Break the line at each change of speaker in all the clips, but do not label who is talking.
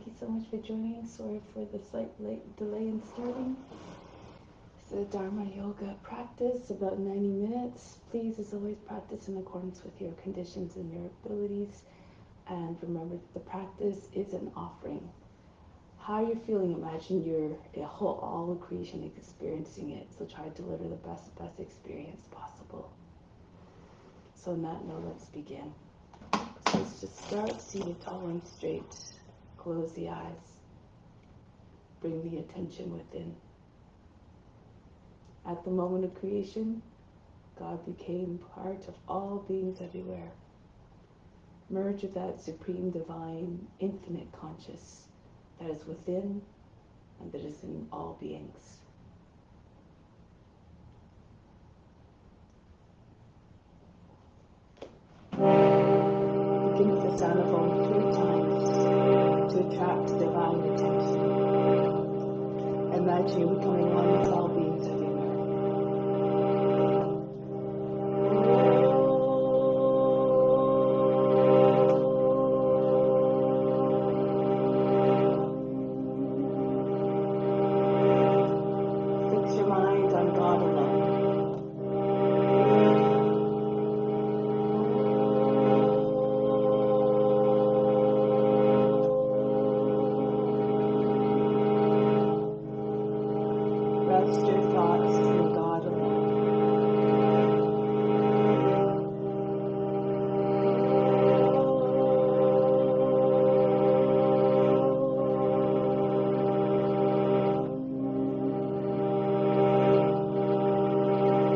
Thank you so much for joining. Sorry for the slight delay in starting. It's a Dharma yoga practice, about 90 minutes. Please, as always, practice in accordance with your conditions and your abilities. And remember that the practice is an offering. How you're feeling, imagine you're all of creation experiencing it. So try to deliver the best experience possible. So on that note, let's begin. So let's just start seated tall and straight. Close the eyes. Bring the attention within. At the moment of creation, God became part of all beings everywhere. Merge with that supreme, divine, infinite conscious that is within and that is in all beings. Begin with the sound of Om 3 times to attract divine attention. Imagine you becoming one with all beings everywhere. Fix your mind on God alone. Rest your thoughts in God alone.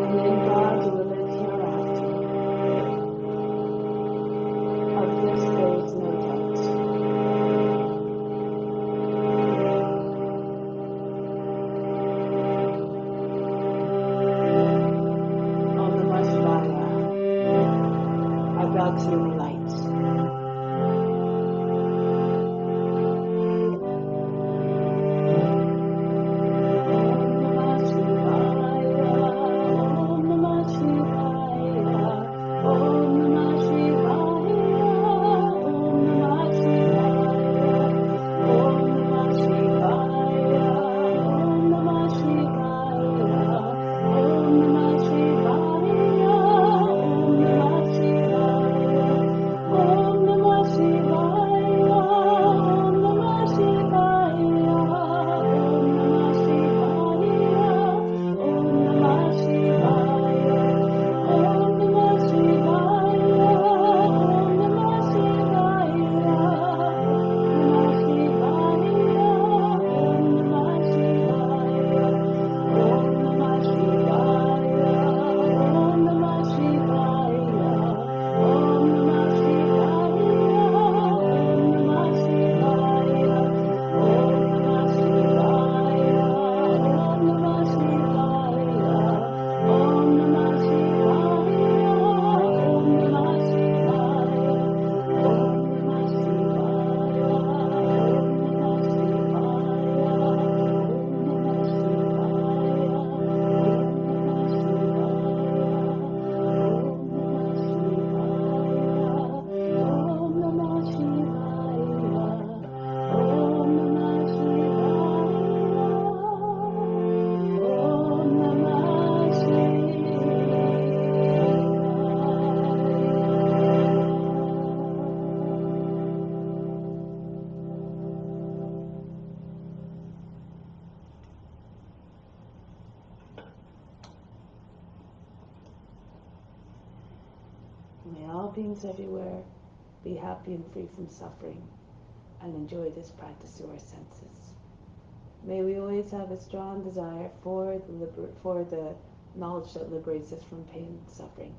And in God you will live hereafter. Of this there is no doubt. About to light. May all beings everywhere be happy and free from suffering and enjoy this practice through our senses. May we always have a strong desire for the knowledge that liberates us from pain and suffering.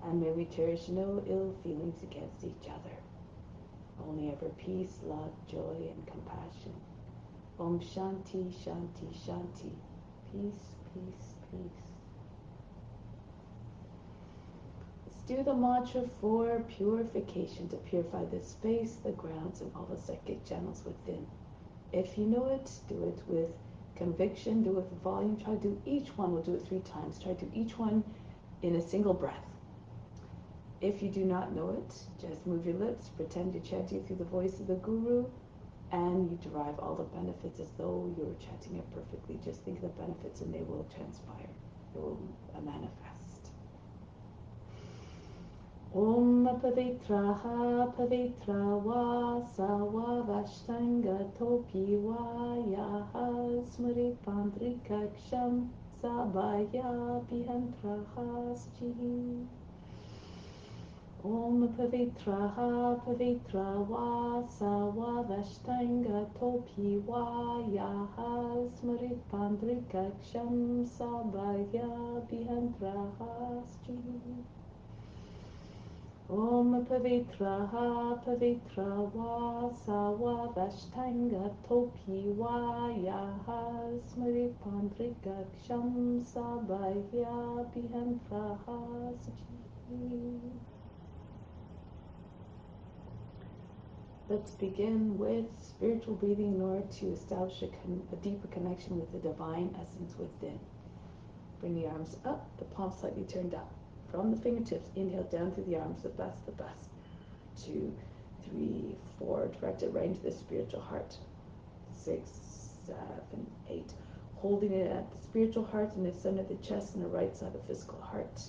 And may we cherish no ill feelings against each other. Only ever peace, love, joy, and compassion. Om Shanti, Shanti, Shanti. Peace, peace, peace. Let's do the mantra for purification, to purify the space, the grounds, and all the psychic channels within. If you know it, do it with conviction, do it with volume. Try to do each one. We'll do it 3 times. Try to do each one in a single breath. If you do not know it, just move your lips, pretend you're chanting through the voice of the Guru, and you derive all the benefits as though you were chanting it perfectly. Just think of the benefits and they will transpire. It will manifest. Om Pavitraha Pavitra Sawa Vashtanga Topi Yaha Smrit Pandrikaksham Sabaya Bihantraha Sji. Om Pavitraha Pavitra Sawa Vashtanga Topi Yaha Smrit Pandrikaksham Sabaya Bihantraha Sji. Om Pavitraha Pavitra Sawa Vashtanga Topi Yaha Smrit Pandrikaksham Sabaya Bihantraha Sji. Let's begin with spiritual breathing in order to establish a deeper connection with the divine essence within. Bring the arms up, the palms slightly turned up. From the fingertips, inhale down through the arms, the best. 2, 3, 4, direct it right into the spiritual heart. 6, 7, 8. Holding it at the spiritual heart in the center of the chest and the right side of the physical heart.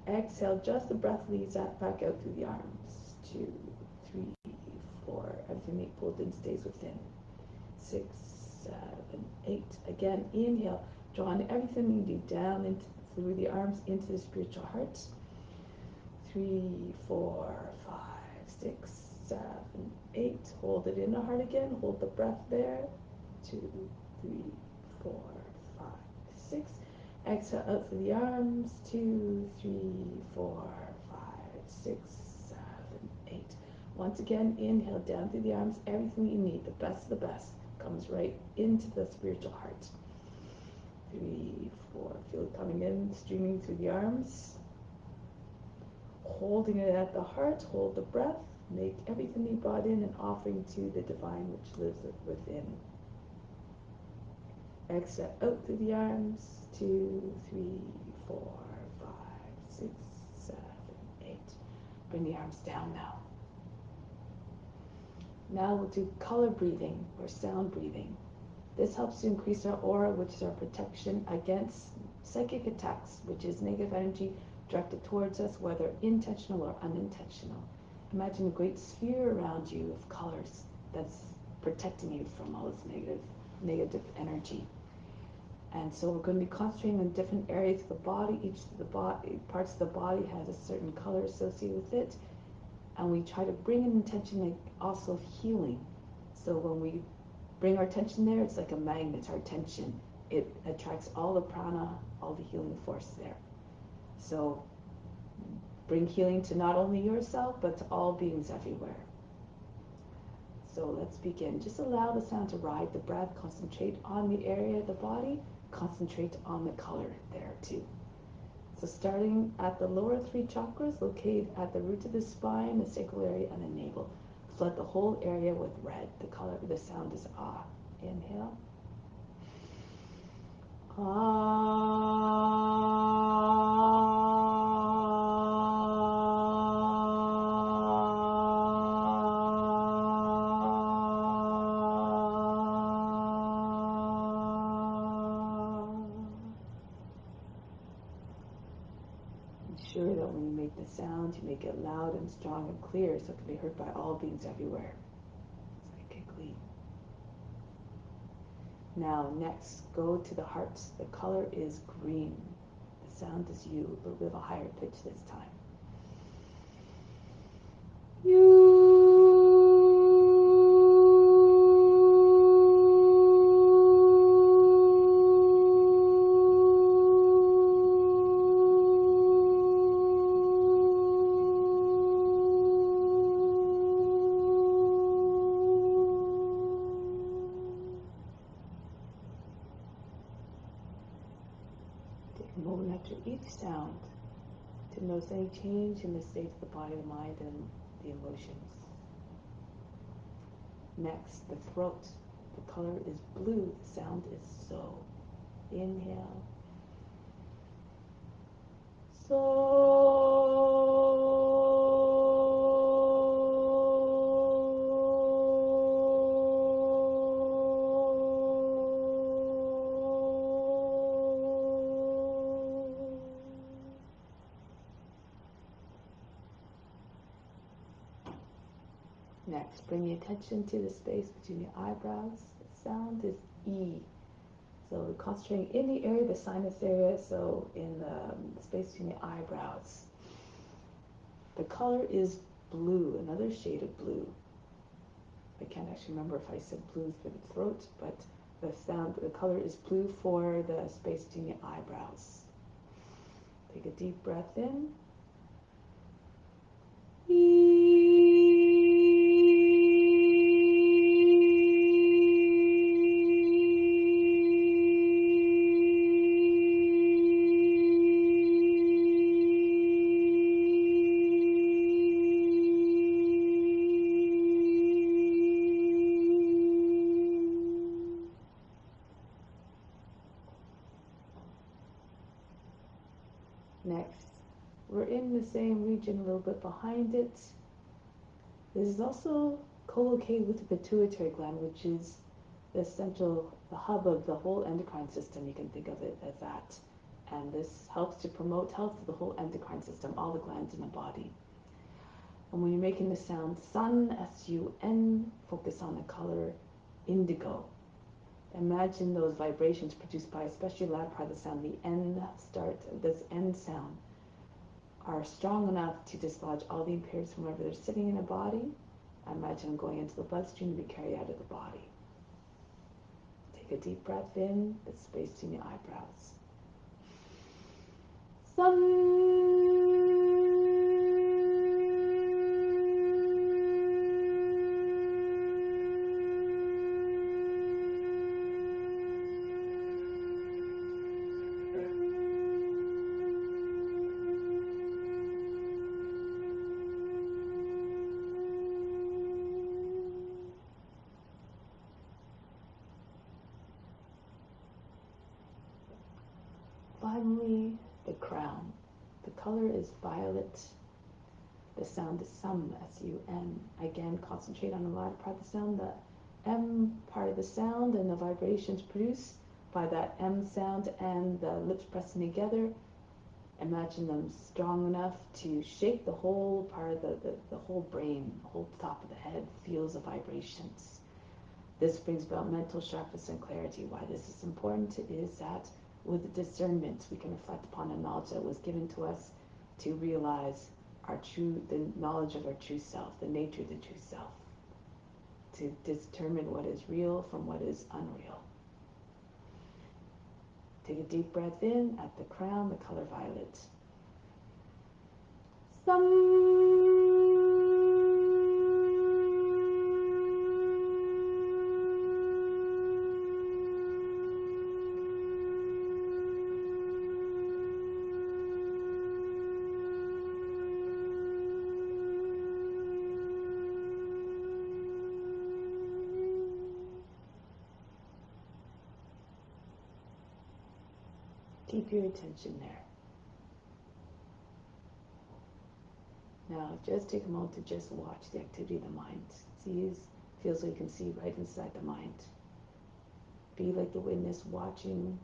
Exhale, just the breath leads that back out through the arms. 2, 3, 4. Everything that pulled in stays within. 6, 7, 8. Again, inhale, drawing everything you do down into through the arms into the spiritual heart. 3, 4, 5, 6, 7, 8. Hold it in the heart again. Hold the breath there. 2, 3, 4, 5, 6. Exhale out through the arms. 2, 3, 4, 5, 6, 7, 8. Once again, inhale down through the arms. Everything you need, the best of the best, comes right into the spiritual heart. 3, 4. Feel it coming in, streaming through the arms. Holding it at the heart, hold the breath, make everything you brought in an offering to the divine which lives within. Exhale out through the arms. 2, 3, 4, 5, 6, 7, 8. Bring the arms down now. Now we'll do color breathing or sound breathing. This helps to increase our aura, which is our protection against psychic attacks, which is negative energy directed towards us, whether intentional or unintentional. Imagine a great sphere around you of colors that's protecting you from all this negative energy. And so we're going to be concentrating on different areas of the body. Each of the parts of the body has a certain color associated with it. And we try to bring an intention like also healing. So when we bring our attention there, it's like a magnet, our attention. It attracts all the prana, all the healing force there. So bring healing to not only yourself, but to all beings everywhere. So let's begin. Just allow the sound to ride the breath. Concentrate on the area of the body. Concentrate on the color there too. So starting at the lower 3 chakras, located at the root of the spine, the sacral area, and the navel. Flood the whole area with red. The sound is ah. Inhale. Ah. Ensure that when you make the sound, you make it loud and strong and clear so it can be heard by all beings everywhere, psychically. Now, next, go to the heart. The color is green. The sound is you, a little bit of a higher pitch this time. You. Moment after each sound to notice any change in the state of the body, the mind, and the emotions. Next, the throat. The color is blue. The sound is so. Inhale. So. Next, bring your attention to the space between your eyebrows. The sound is E. So concentrating in the area, the sinus area, so in the space between the eyebrows. The color is blue, another shade of blue. I can't actually remember if I said blue for the throat, but the color is blue for the space between the eyebrows. Take a deep breath in. Next, we're in the same region, a little bit behind it. This is also co-located with the pituitary gland, which is the hub of the whole endocrine system. You can think of it as that. And this helps to promote health of the whole endocrine system, all the glands in the body. And when you're making the sound sun, S-U-N, focus on the color indigo. Imagine those vibrations produced by especially the latter part of the sound, the N start, this N sound, are strong enough to dislodge all the impurities from wherever they're sitting in a body. Imagine them going into the bloodstream to be carried out of the body. Take a deep breath in, the space between your eyebrows. Sun. Finally, the crown. The color is violet. The sound is sum, S-U-M. Again, concentrate on the latter part of the sound, the M part of the sound, and the vibrations produced by that M sound and the lips pressing together. Imagine them strong enough to shake the whole part of the whole brain, the whole top of the head, feels the vibrations. This brings about mental sharpness and clarity. Why this is important is that with the discernment, we can reflect upon the knowledge that was given to us to realize the knowledge of our true self, the nature of the true self, to determine what is real from what is unreal. Take a deep breath in at the crown, the color violet. Keep your attention there. Now, just take a moment to just watch the activity of the mind. Feels like you can see right inside the mind. Be like the witness watching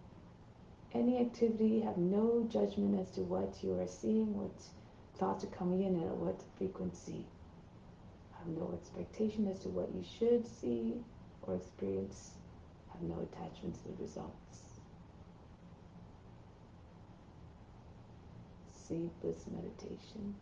any activity. Have no judgment as to what you are seeing, what thoughts are coming in, and at what frequency. Have no expectation as to what you should see or experience. Have no attachment to the results. Sleepless meditation.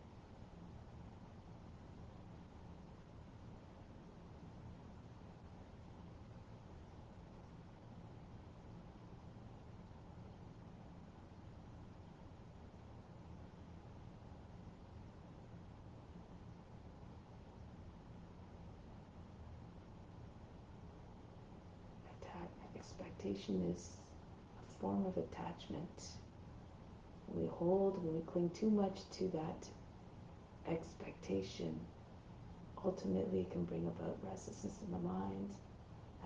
Expectation is a form of attachment. When we cling too much to that expectation, ultimately it can bring about restlessness in the mind,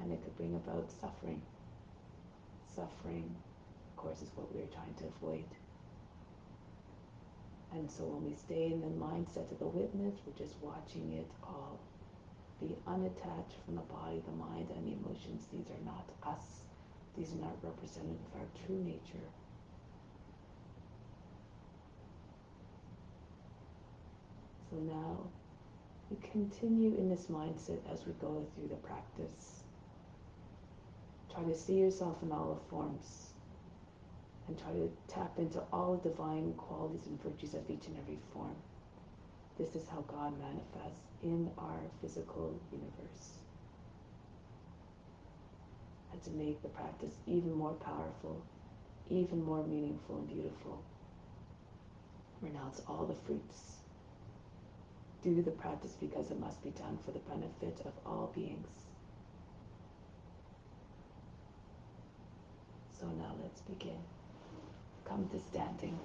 and it could bring about suffering. Suffering, of course, is what we're trying to avoid. And so when we stay in the mindset of the witness, we're just watching it all. Be unattached from the body, the mind, and the emotions. These are not us. These are not representative of our true nature. So now You continue in this mindset as we go through the practice. Try to see yourself in all the forms and try to tap into all the divine qualities and virtues of each and every form. This is how God manifests in our physical universe. And to make the practice even more powerful, even more meaningful and beautiful, renounce all the fruits. Do the practice because it must be done for the benefit of all beings. So now let's begin. Come to standing.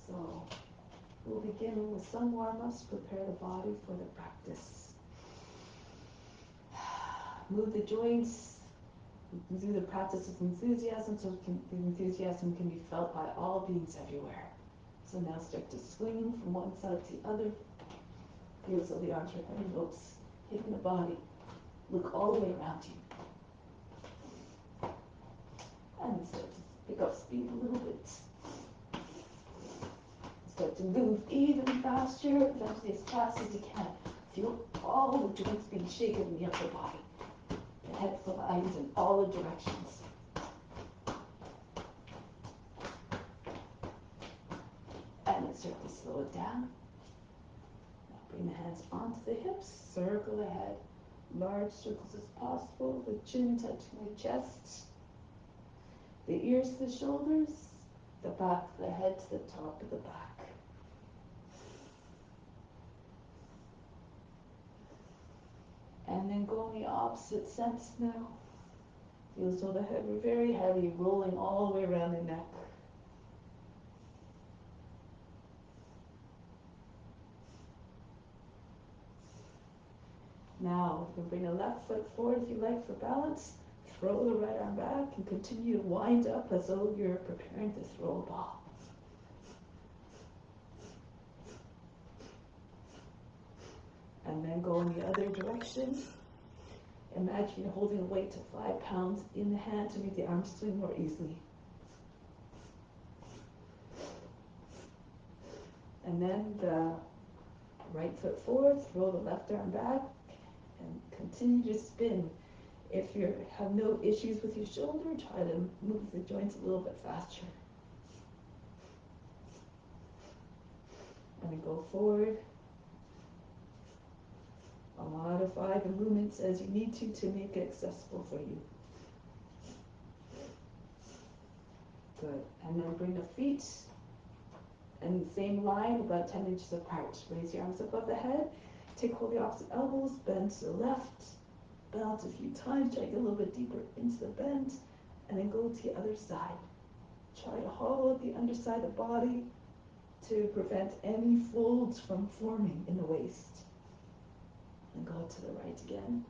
So we'll begin with some warm-ups, prepare the body for the practice. Move the joints, do the practice with enthusiasm so the enthusiasm can be felt by all beings everywhere. So now start to swing from one side to the other. Feel so the arms are heavy ropes hitting the body. Look all the way around you. And start to pick up speed a little bit. Start to move even faster, eventually as fast as you can. Feel all the joints being shaken in the upper body. The head flies in all the directions. And then start to slow it down. Now bring the hands onto the hips, circle the head. Large circles as possible, the chin touching the chest, the ears to the shoulders, the back of the head to the top of the back. And then go in the opposite sense now. Feel as though the head were very heavy, rolling all the way around the neck. Now, you can bring the left foot forward if you like for balance. Throw the right arm back and continue to wind up as though you're preparing to throw a ball. And then go in the other direction. Imagine you're holding a weight of 5 pounds in the hand to make the arm swing more easily. And then the right foot forward, throw the left arm back, and continue to spin. If you have no issues with your shoulder, try to move the joints a little bit faster. And then go forward. Modify the movements as you need to make it accessible for you. Good. And then bring the feet in the same line, about 10 inches apart. Raise your arms above the head. Take hold of the opposite elbows, bend to the left. Bounce a few times, try to get a little bit deeper into the bend, and then go to the other side. Try to hollow out the underside of the body to prevent any folds from forming in the waist. And go to the right again.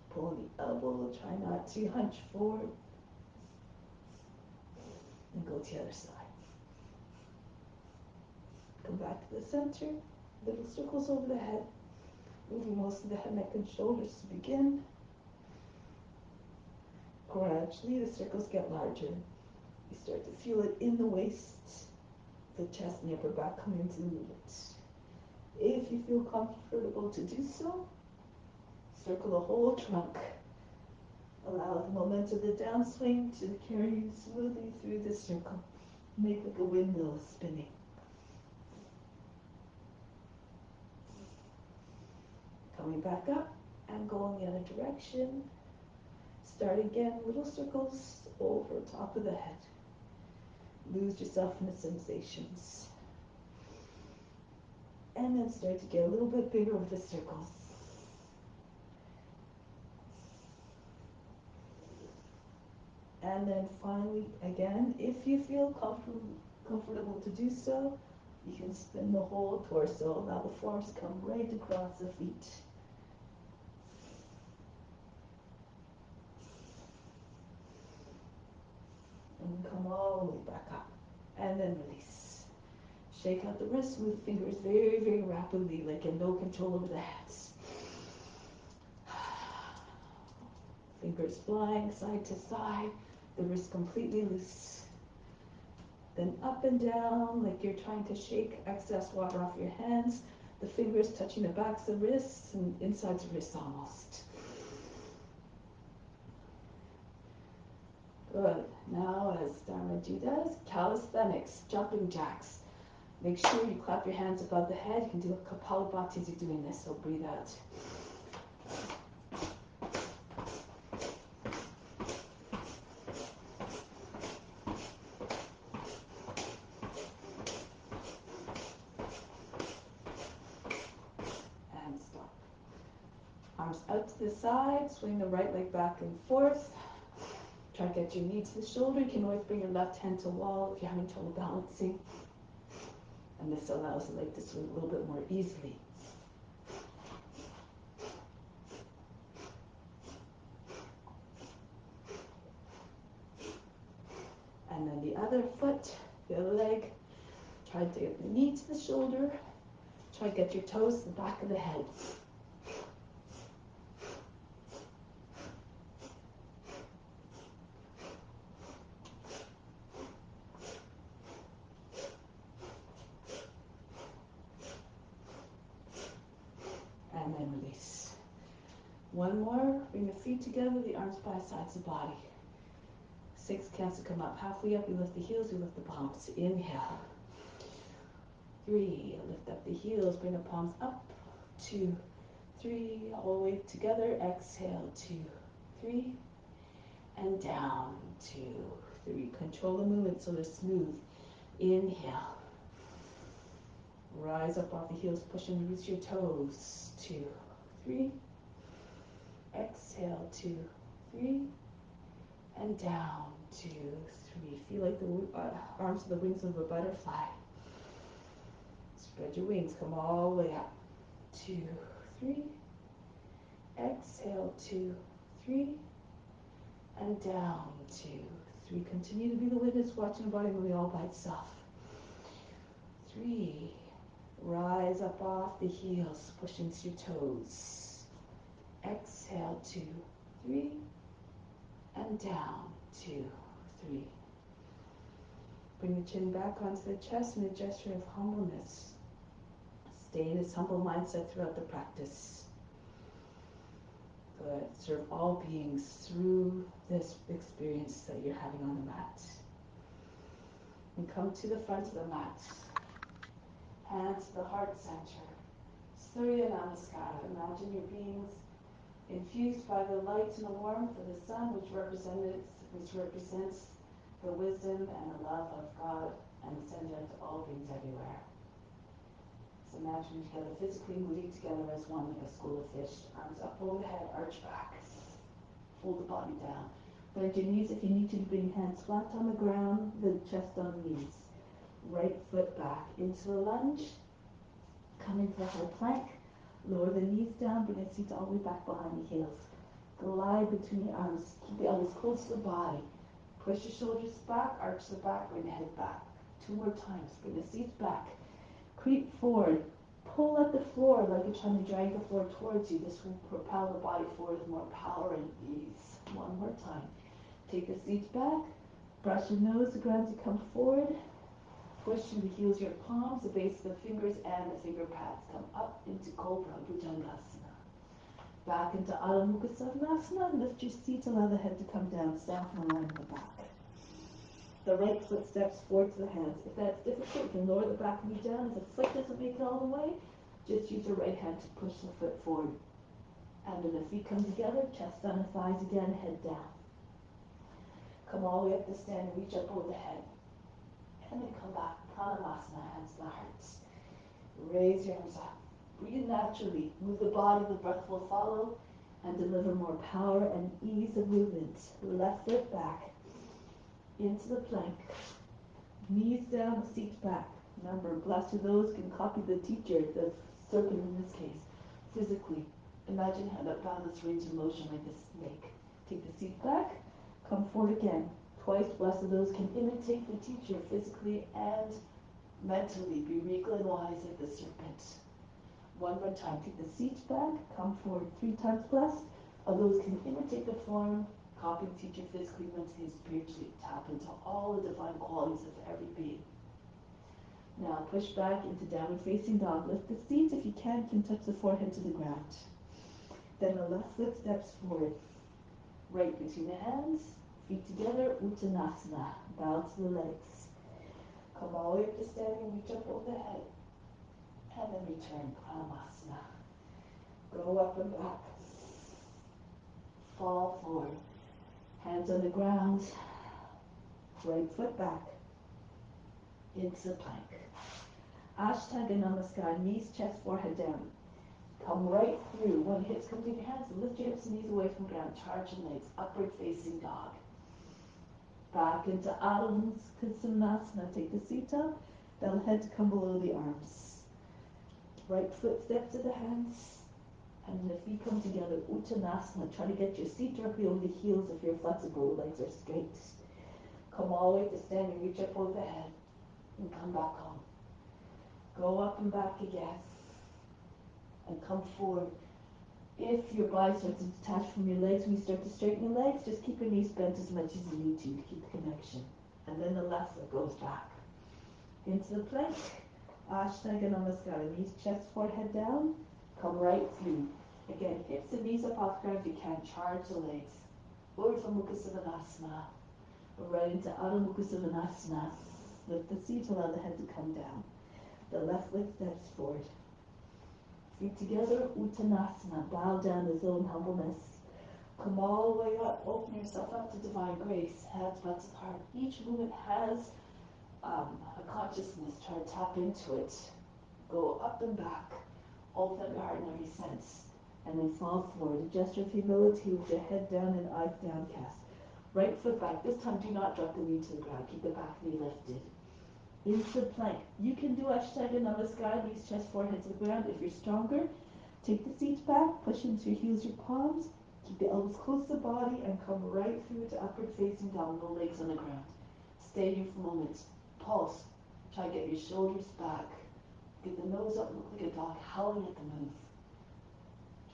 Pull the elbow, try not to hunch forward. And go to the other side. Come back to the center, little circles over the head. Moving most of the head, neck, and shoulders to begin. Gradually, the circles get larger. You start to feel it in the waist, the chest and the upper back coming into the movement. If you feel comfortable to do so, circle the whole trunk. Allow the momentum of the downswing to carry you smoothly through the circle. Make like a windmill spinning. Coming back up and go in the other direction. Start again, little circles over top of the head. Lose yourself in the sensations. And then start to get a little bit bigger with the circles. And then finally, again, if you feel comfortable to do so, you can spin the whole torso. Allow the forms to come right across the feet. And come all the way back up. And then release. Shake out the wrists, move the fingers very, very rapidly, like in no control over the hands. Fingers flying side to side, the wrist completely loose. Then up and down, like you're trying to shake excess water off your hands. The fingers touching the backs of wrists and insides of wrists almost. Good. Now, as Dharma does, calisthenics, jumping jacks. Make sure you clap your hands above the head. You can do a Kapalabhati as you're doing this, so breathe out. And stop. Arms out to the side, swing the right leg back and forth. Try to get your knee to the shoulder. You can always bring your left hand to wall if you're having trouble balancing. And this allows the leg to swing a little bit more easily. And then the other foot, the other leg. Try to get the knee to the shoulder. Try to get your toes to the back of the head. And then release. One more, bring the feet together, the arms by sides of the body. 6 counts to come up. Halfway up, you lift the heels, you lift the palms. Inhale. 3, lift up the heels, bring the palms up. 2, 3, all the way together. Exhale, 2, 3, and down. 2, 3. Control the movement so they're smooth. Inhale. Rise up off the heels, push and release your toes. 2, 3. Exhale, 2, 3, and down. 2, 3. Feel like the arms are the wings of a butterfly. Spread your wings, come all the way up. 2, 3. Exhale, 2, 3, and down. 2, 3. Continue to be the witness, watching the body moving all by itself. 3. Rise up off the heels, push into your toes. Exhale, 2, 3, and down. 2, 3. Bring the chin back onto the chest in a gesture of humbleness. Stay in this humble mindset throughout the practice. Good. Serve all beings through this experience that you're having on the mat. And come to the front of the mat. Hands to the heart center. Surya Namaskara. Imagine your beings infused by the light and the warmth of the sun, which represents the wisdom and the love of God, and send it to all beings everywhere. So imagine together, physically moving together as one, like a school of fish. Arms up over the head, arch back. Fold the body down. Bend your knees if you need to. Bring hands flat on the ground, the chest on the knees. Right foot back into the lunge. Come into the high plank. Lower the knees down, bring the feet all the way back behind the heels. Glide between the arms. Keep the elbows close to the body. Push your shoulders back, arch the back, bring the head back. 2 more times. Bring the seats back. Creep forward. Pull at the floor like you're trying to drag the floor towards you. This will propel the body forward with more power and ease. 1 more time. Take the seats back. Brush your nose, the ground to come forward. Push through the heels, your palms, the base of the fingers, and the finger pads. Come up into Cobra, Bhujangasana. Back into Adho Mukha Svanasana. Lift your seat, allow the head to come down. Stand from the line in the back. The right foot steps forward to the hands. If that's difficult, you can lower the back knee down. If the foot doesn't make it all the way, just use your right hand to push the foot forward. And when the feet come together, chest on the thighs again, head down. Come all the way up to stand and reach up over the head. And then come back, Pranayama, hands to the heart. Raise your arms up. Breathe naturally. Move the body, the breath will follow, and deliver more power and ease of movement. Left foot back. Into the plank. Knees down, seat back. Remember, blessed are those who can copy the teacher, the serpent in this case, physically. Imagine how that balance range of motion like a snake. Take the seat back, come forward again. Twice, blessed are those who can imitate the teacher physically and mentally. Be regal and wise like the serpent. 1 more time. Take the seat back, come forward. 3 times blessed are those who can imitate the form Copying teacher physically, mentally, and spiritually. Tap into all the divine qualities of every being. Now push back into downward facing dog. Lift the feet if you can touch the forehead to the ground. Then the left foot steps forward. Right between the hands, feet together, Uttanasana. Bow to the legs. Come all the way up to standing, reach up over the head. And then return, Pranayama. Go up and back. Fall forward. Hands on the ground. Right foot back. Into plank. Ashtanga Namaskar, knees, chest, forehead down. Come right through. When hips come to your hands, lift your hips and knees away from the ground. Charge your legs. Upward facing dog. Back into all-encompassing. Take the seat up. Belly head to come below the arms. Right foot step to the hands. And the feet come together. Uttanasana. Try to get your seat directly over the heels if you're flexible. Legs are straight. Come all the way to standing. Reach up over the head. And come back home. Go up and back again. And come forward. If your body starts to detach from your legs, when you start to straighten your legs, just keep your knees bent as much as you need to keep the connection. And then the left foot goes back. Into the plank. Ashtanga Namaskar. Knees, chest, forehead down. Come right through. Again, hips and knees up off the ground if you can. Charge the legs. Urdhva Mukha Savasana. Right into Adho Mukha Savasana. Lift the seat, allow the head to come down. The left leg steps forward. Feet together, Uttanasana. Bow down as though in humbleness. Come all the way up. Open yourself up to divine grace. Hands, butts, and heart. Each movement has a consciousness. Try to tap into it. Go up and back. Open up your heart in every sense. And then fall forward. A gesture of humility with your head down and eyes downcast. Right foot back. This time do not drop the knee to the ground. Keep the back knee lifted. Into plank. You can do Ashtanga Namaskar, knees, chest, forehead to the ground. If you're stronger, take the seat back, push into your heels, your palms, keep the elbows close to the body, and come right through to upward facing dog, no legs on the ground. Stay here for a moment. Pulse. Try to get your shoulders back. Get the nose up, look like a dog howling at the move.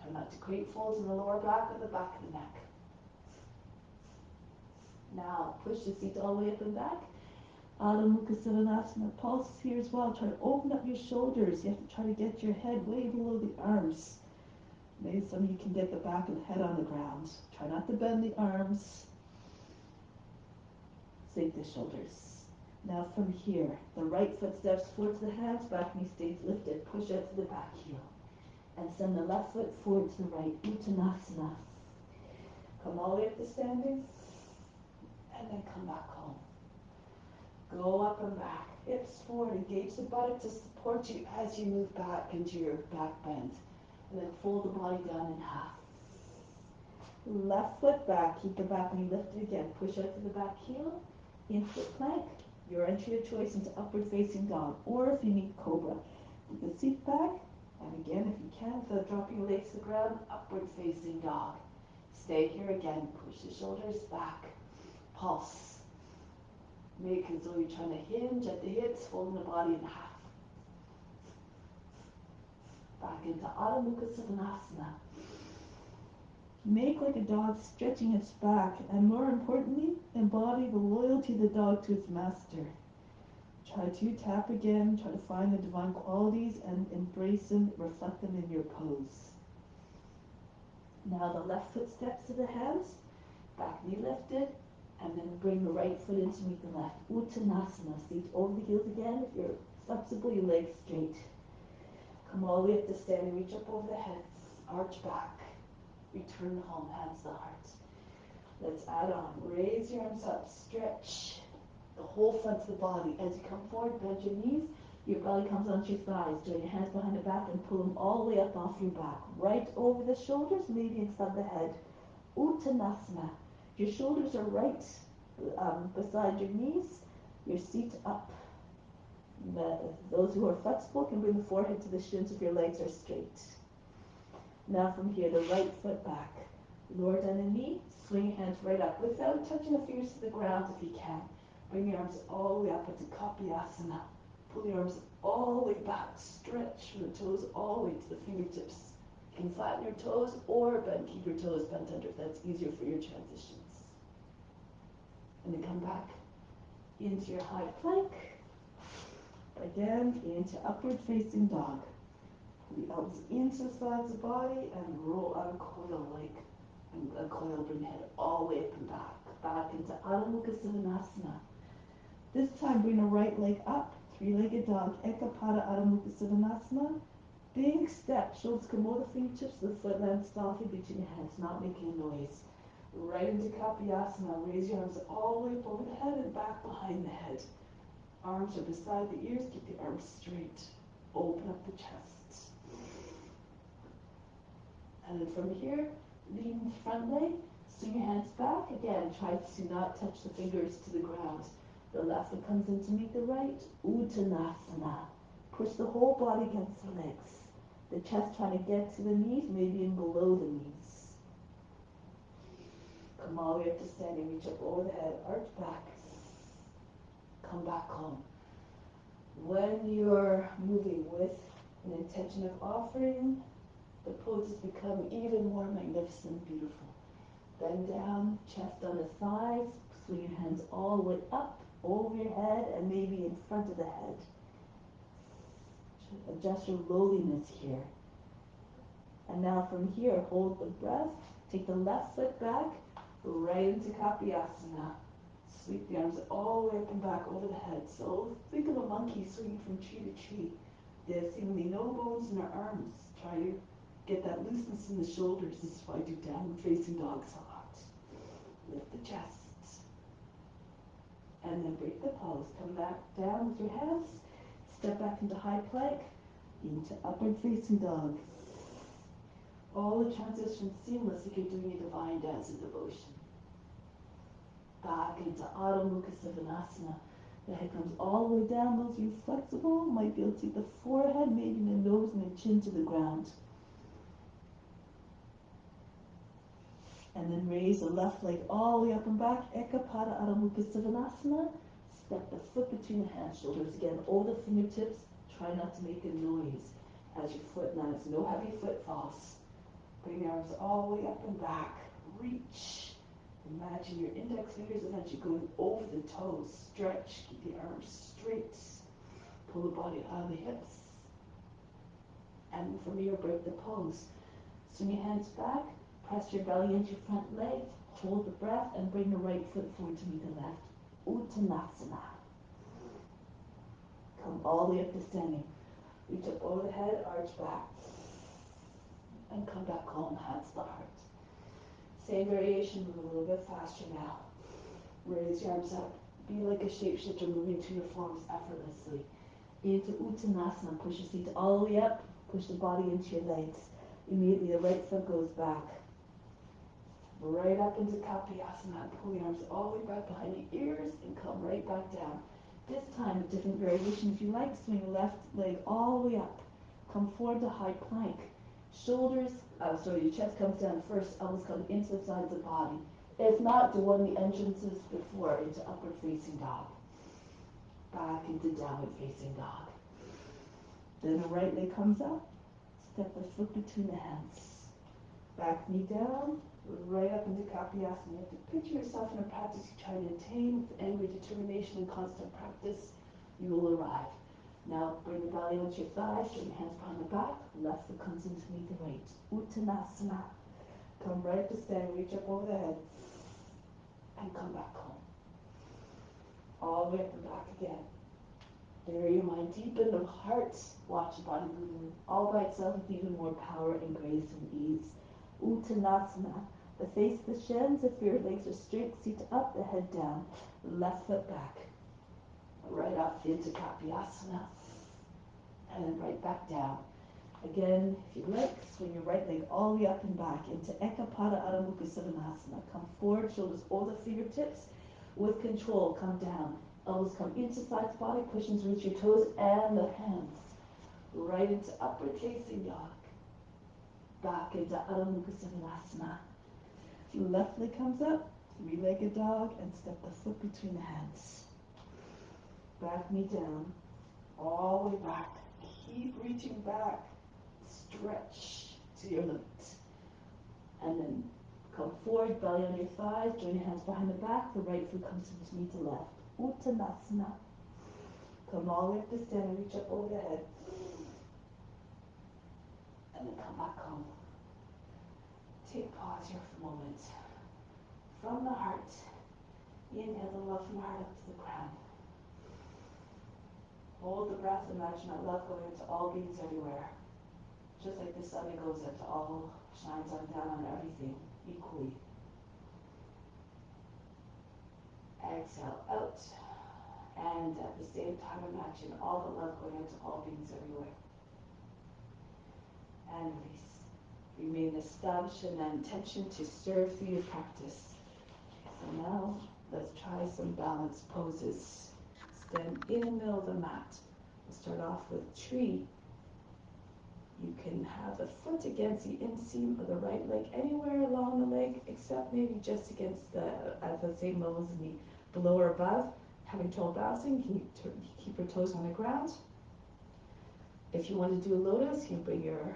Try not to create folds in the lower back or the back of the neck. Now, push the seat all the way up and back. Adho Mukha Savasana. Pulse here as well. Try to open up your shoulders. You have to try to get your head way below the arms. Maybe some of you can get the back of the head on the ground. Try not to bend the arms. Sink the shoulders. Now from here, the right foot steps forward to the hands, back knee stays lifted. Push out to the back heel. And send the left foot forward to the right. Uttanasana. Come all the way up to standing. And then come back home. Go up and back, hips forward, engage the buttock to support you as you move back into your back bend. And then fold the body down in half. Left foot back, keep the back knee lifted again. Push out to the back heel, into the plank. Your entry of choice into upward facing dog, or if you need cobra. Keep the seat back, and again, if you can, without dropping your legs to the ground, upward facing dog. Stay here again, push the shoulders back. Pulse. Make as though you're trying to hinge at the hips, folding the body in half. Back into Adho Mukha Savasana. Make like a dog stretching its back, and more importantly, embody the loyalty of the dog to its master. Try to tap again, try to find the divine qualities and embrace them, reflect them in your pose. Now the left foot steps to the hands, back knee lifted, and then bring the right foot in to meet the left. Uttanasana. Seat over the heels again. If you're flexible, your legs straight. Come all the way up to standing. Reach up over the head. Arch back. Return home. Hands to the heart. Let's add on. Raise your arms up. Stretch the whole front of the body. As you come forward, bend your knees. Your belly comes onto your thighs. Join your hands behind the back and pull them all the way up off your back. Right over the shoulders, maybe inside the head. Uttanasana. Your shoulders are right beside your knees, your seat up. Those who are flexible can bring the forehead to the shins if your legs are straight. Now from here, the right foot back. Lower down the knee, swing your hands right up without touching the fingers to the ground if you can. Bring your arms all the way up into Kapiyasana. Pull your arms all the way back, stretch from the toes all the way to the fingertips. You can flatten your toes or bend, keep your toes bent under if that's easier for your transitions. And then come back into your high plank. Again, into upward facing dog. Pull the elbows into the sides of the body and roll out a coil like a coil, bring the head all the way up and back. Back into Adho Mukha Sivanasana. This time bring the right leg up, three-legged dog, Ekapada Adho Mukha Sivanasana. Big step, shoulders come over the fingertips, the foot lands softly between your hands, not making a noise. Right into Kapyasana, raise your arms all the way up over the head and back behind the head. Arms are beside the ears, keep the arms straight. Open up the chest. And then from here, lean the front leg, swing your hands back. Again, try to not touch the fingers to the ground. The left foot comes in to meet the right, Uttanasana. Push the whole body against the legs. The chest trying to get to the knees, maybe in below the knees. Come all the way up to standing, reach up over the head, arch back. Come back home. When you're moving with an intention of offering, the poses become even more magnificent and beautiful. Bend down, chest on the thighs, swing your hands all the way up, over your head, and maybe in front of the head. Adjust your lowliness here. And now from here, hold the breath, take the left foot back, right into Kapyasana. Sweep the arms all the way up and back over the head. So think of a monkey swinging from tree to tree. There's seemingly no bones in our arms. Try to get that looseness in the shoulders. This is why I do downward facing dogs a lot. Lift the chest. And then break the pose. Come back down with your hands. Step back into high plank. Into upward facing dog. All the transitions seamless like you're doing a divine dance of devotion. Back into Adho Mukha Sivanasana. The head comes all the way down. Those of you flexible might be able to take the forehead, maybe the nose and the chin to the ground. And then raise the left leg all the way up and back. Ekapada Adho Mukha Sivanasana. Step the foot between the hands, shoulders again over the fingertips. Try not to make a noise as your foot lands. No heavy footfalls. Bring your arms all the way up and back. Reach. Imagine your index fingers eventually going over the toes. Stretch. Keep the arms straight. Pull the body out of the hips. And from here, break the pose. Swing your hands back. Press your belly into your front leg. Hold the breath and bring the right foot forward to meet the left. Uttanasana. Come all the way up to standing. Reach up over the head, arch back. And come back home, hands to the heart. Same variation, move a little bit faster now. Raise your arms up. Be like a shapeshifter moving to your forms effortlessly. Into Uttanasana, push your feet all the way up. Push the body into your legs. Immediately the right foot goes back. Right up into Kapyasana. Pull the arms all the way back behind the ears and come right back down. This time, a different variation. If you like, swing the left leg all the way up. Come forward to high plank. Shoulders, your chest comes down first, elbows come into the sides of the body. If not, do one of the entrances before into upward facing dog. Back into downward facing dog. Then the right leg comes up. Step the foot between the hands. Back knee down, right up into Kapyasana. You have to picture yourself in a practice you try to attain with angry determination and constant practice. You will arrive. Now bring the belly onto your thighs, bring your hands behind the back, left foot comes in to meet the right. Uttanasana. Come right up to stand, reach up over the head, and come back home. All the way up and back again. Bury your mind deep in the heart. Watch the body moving all by itself with even more power and grace and ease. Uttanasana. The face of the shins, if your legs are straight, seat up, the head down. Left foot back. Right up into Kapyasana. And then right back down. Again, if you like, swing your right leg all the way up and back into Ekapada Adho Mukha Sivanasana. Come forward, shoulders over the fingertips. With control, come down. Elbows come into sides body, cushions reach your toes and the hands. Right into upward facing dog. Back into Adho Mukha Sivanasana. Your left leg comes up, three-legged dog, and step the foot between the hands. Back knee down, all the way back. Keep reaching back. Stretch. to your limit. And then come forward, belly on your thighs, join your hands behind the back, the right foot comes to the knee to left. Uttanasana. Come all the way up to stand, reach up over the head. And then come back home. Take pause here for a moment. From the heart, inhale the love from the heart up to the crown. Hold the breath, imagine that love going into all beings everywhere. Just like the sun, it goes into all, shines on down on everything equally. Exhale out. And at the same time, imagine all the love going into all beings everywhere. And release. Remain established in that intention to serve through your practice. So now, let's try some balance poses. Stand in the middle of the mat. We'll start off with tree. You can have the foot against the inseam of the right leg, anywhere along the leg, except maybe just against at the same level as the knee, below or above. Having trouble balancing, you can keep your toes on the ground. If you want to do a lotus, you bring your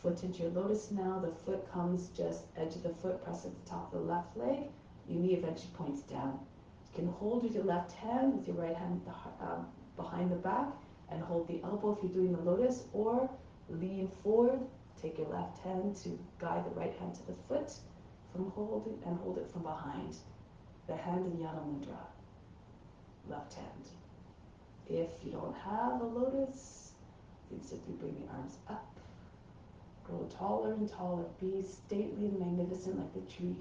foot into your lotus now. The foot comes just edge of the foot, press at the top of the left leg. Your knee eventually points down. You can hold with your left hand, with your right hand behind the back, and hold the elbow if you're doing the lotus, or lean forward, take your left hand to guide the right hand to the foot, hold it from behind. The hand in Yana Mudra, left hand. If you don't have a lotus, you can simply bring the arms up. Grow taller and taller. Be stately and magnificent like the tree.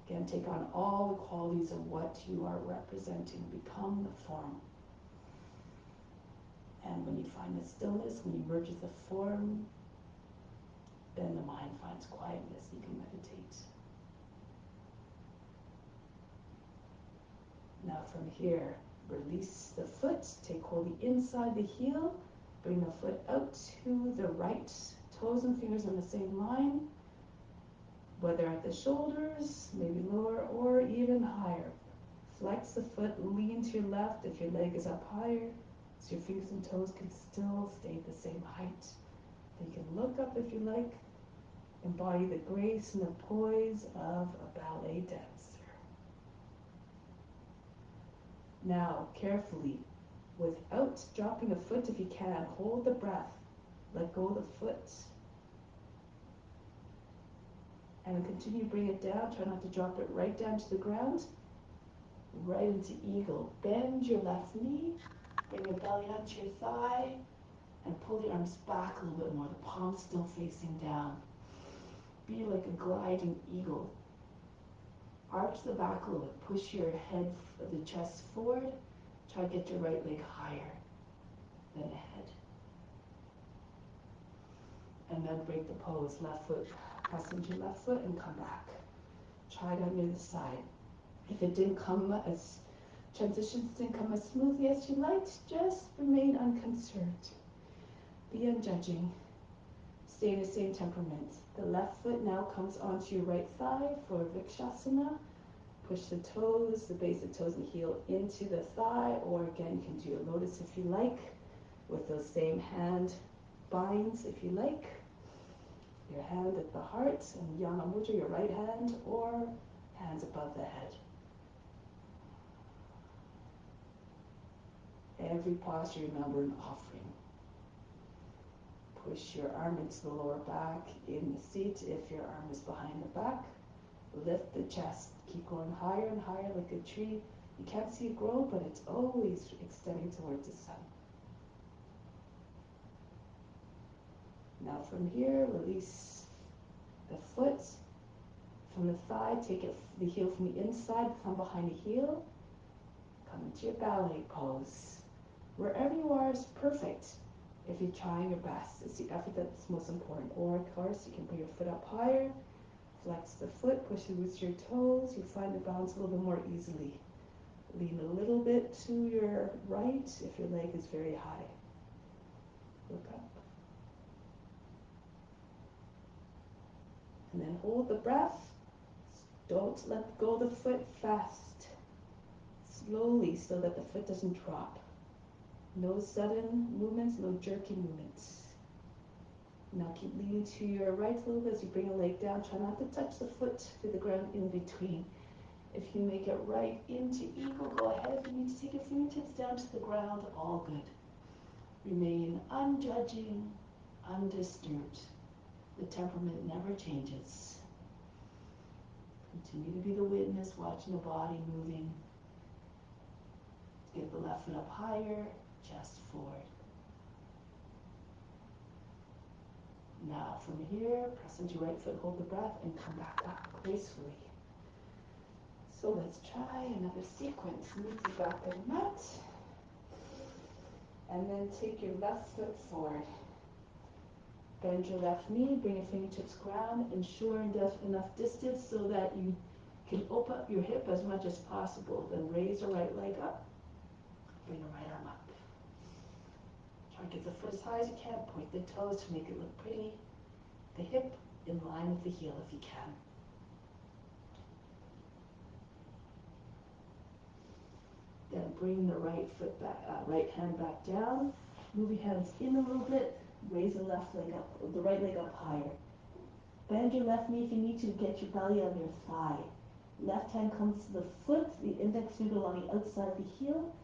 Again, take on all the qualities of what you are representing. Become the form. And when you find the stillness, when you merge with the form, then the mind finds quietness. You can meditate. Now from here, release the foot. Take hold the inside the heel. Bring the foot out to the right. Toes and fingers on the same line. Whether at the shoulders, maybe lower, or even higher. Flex the foot, lean to your left if your leg is up higher, so your fingers and toes can still stay at the same height. You can look up if you like. Embody the grace and the poise of a ballet dancer. Now, carefully, without dropping a foot if you can, hold the breath. Let go of the foot. And continue to bring it down. Try not to drop it right down to the ground. Right into eagle. Bend your left knee. Bring your belly onto your thigh. And pull the arms back a little bit more. The palms still facing down. Be like a gliding eagle. Arch the back a little bit. Push your head, the chest forward. Try to get your right leg higher than the head. And then break the pose. Left foot, press into your left foot and come back. Try it on the other side. If it didn't come as, transitions didn't come as smoothly as you liked, just remain unconcerned. Be unjudging. Stay in the same temperament. The left foot now comes onto your right thigh for Vikshasana. Push the toes, the base of toes and heel into the thigh, or again, you can do a lotus if you like, with those same hand binds if you like. Your hand at the heart, and Yana Mudra, your right hand, or hands above the head. Every posture, remember an offering. Push your arm into the lower back in the seat if your arm is behind the back. Lift the chest. Keep going higher and higher like a tree. You can't see it grow, but it's always extending towards the sun. Now from here, release the foot from the thigh. Take it, the heel from the inside, come behind the heel. Come into your ballet pose. Wherever you are is perfect if you're trying your best. It's the effort that's most important. Or of course, you can bring your foot up higher. Flex the foot, push it with your toes. You find the balance a little bit more easily. Lean a little bit to your right if your leg is very high. Look up. And then hold the breath. Don't let go of the foot fast. Slowly so that the foot doesn't drop. No sudden movements, no jerky movements. Now keep leaning to your right a little bit as you bring a leg down. Try not to touch the foot to the ground in between. If you make it right into eagle, go ahead. If you need to take your fingertips down to the ground, all good. Remain unjudging, undisturbed. The temperament never changes. Continue to be the witness, watching the body moving. Get the left foot up higher, chest forward. Now from here, press into your right foot, hold the breath, and come back up gracefully. So let's try another sequence. Move the back of the mat. And then take your left foot forward. Bend your left knee, bring your fingertips ground, ensure enough distance so that you can open up your hip as much as possible. Then raise the right leg up, bring the right arm up. Try to get the foot as high as you can, point the toes to make it look pretty. The hip in line with the heel if you can. Then bring the right foot back, right hand back down. Move your hands in a little bit. Raise the left leg up, the right leg up higher. Bend your left knee if you need to get your belly on your thigh. Left hand comes to the foot, the index finger along the outside of the heel.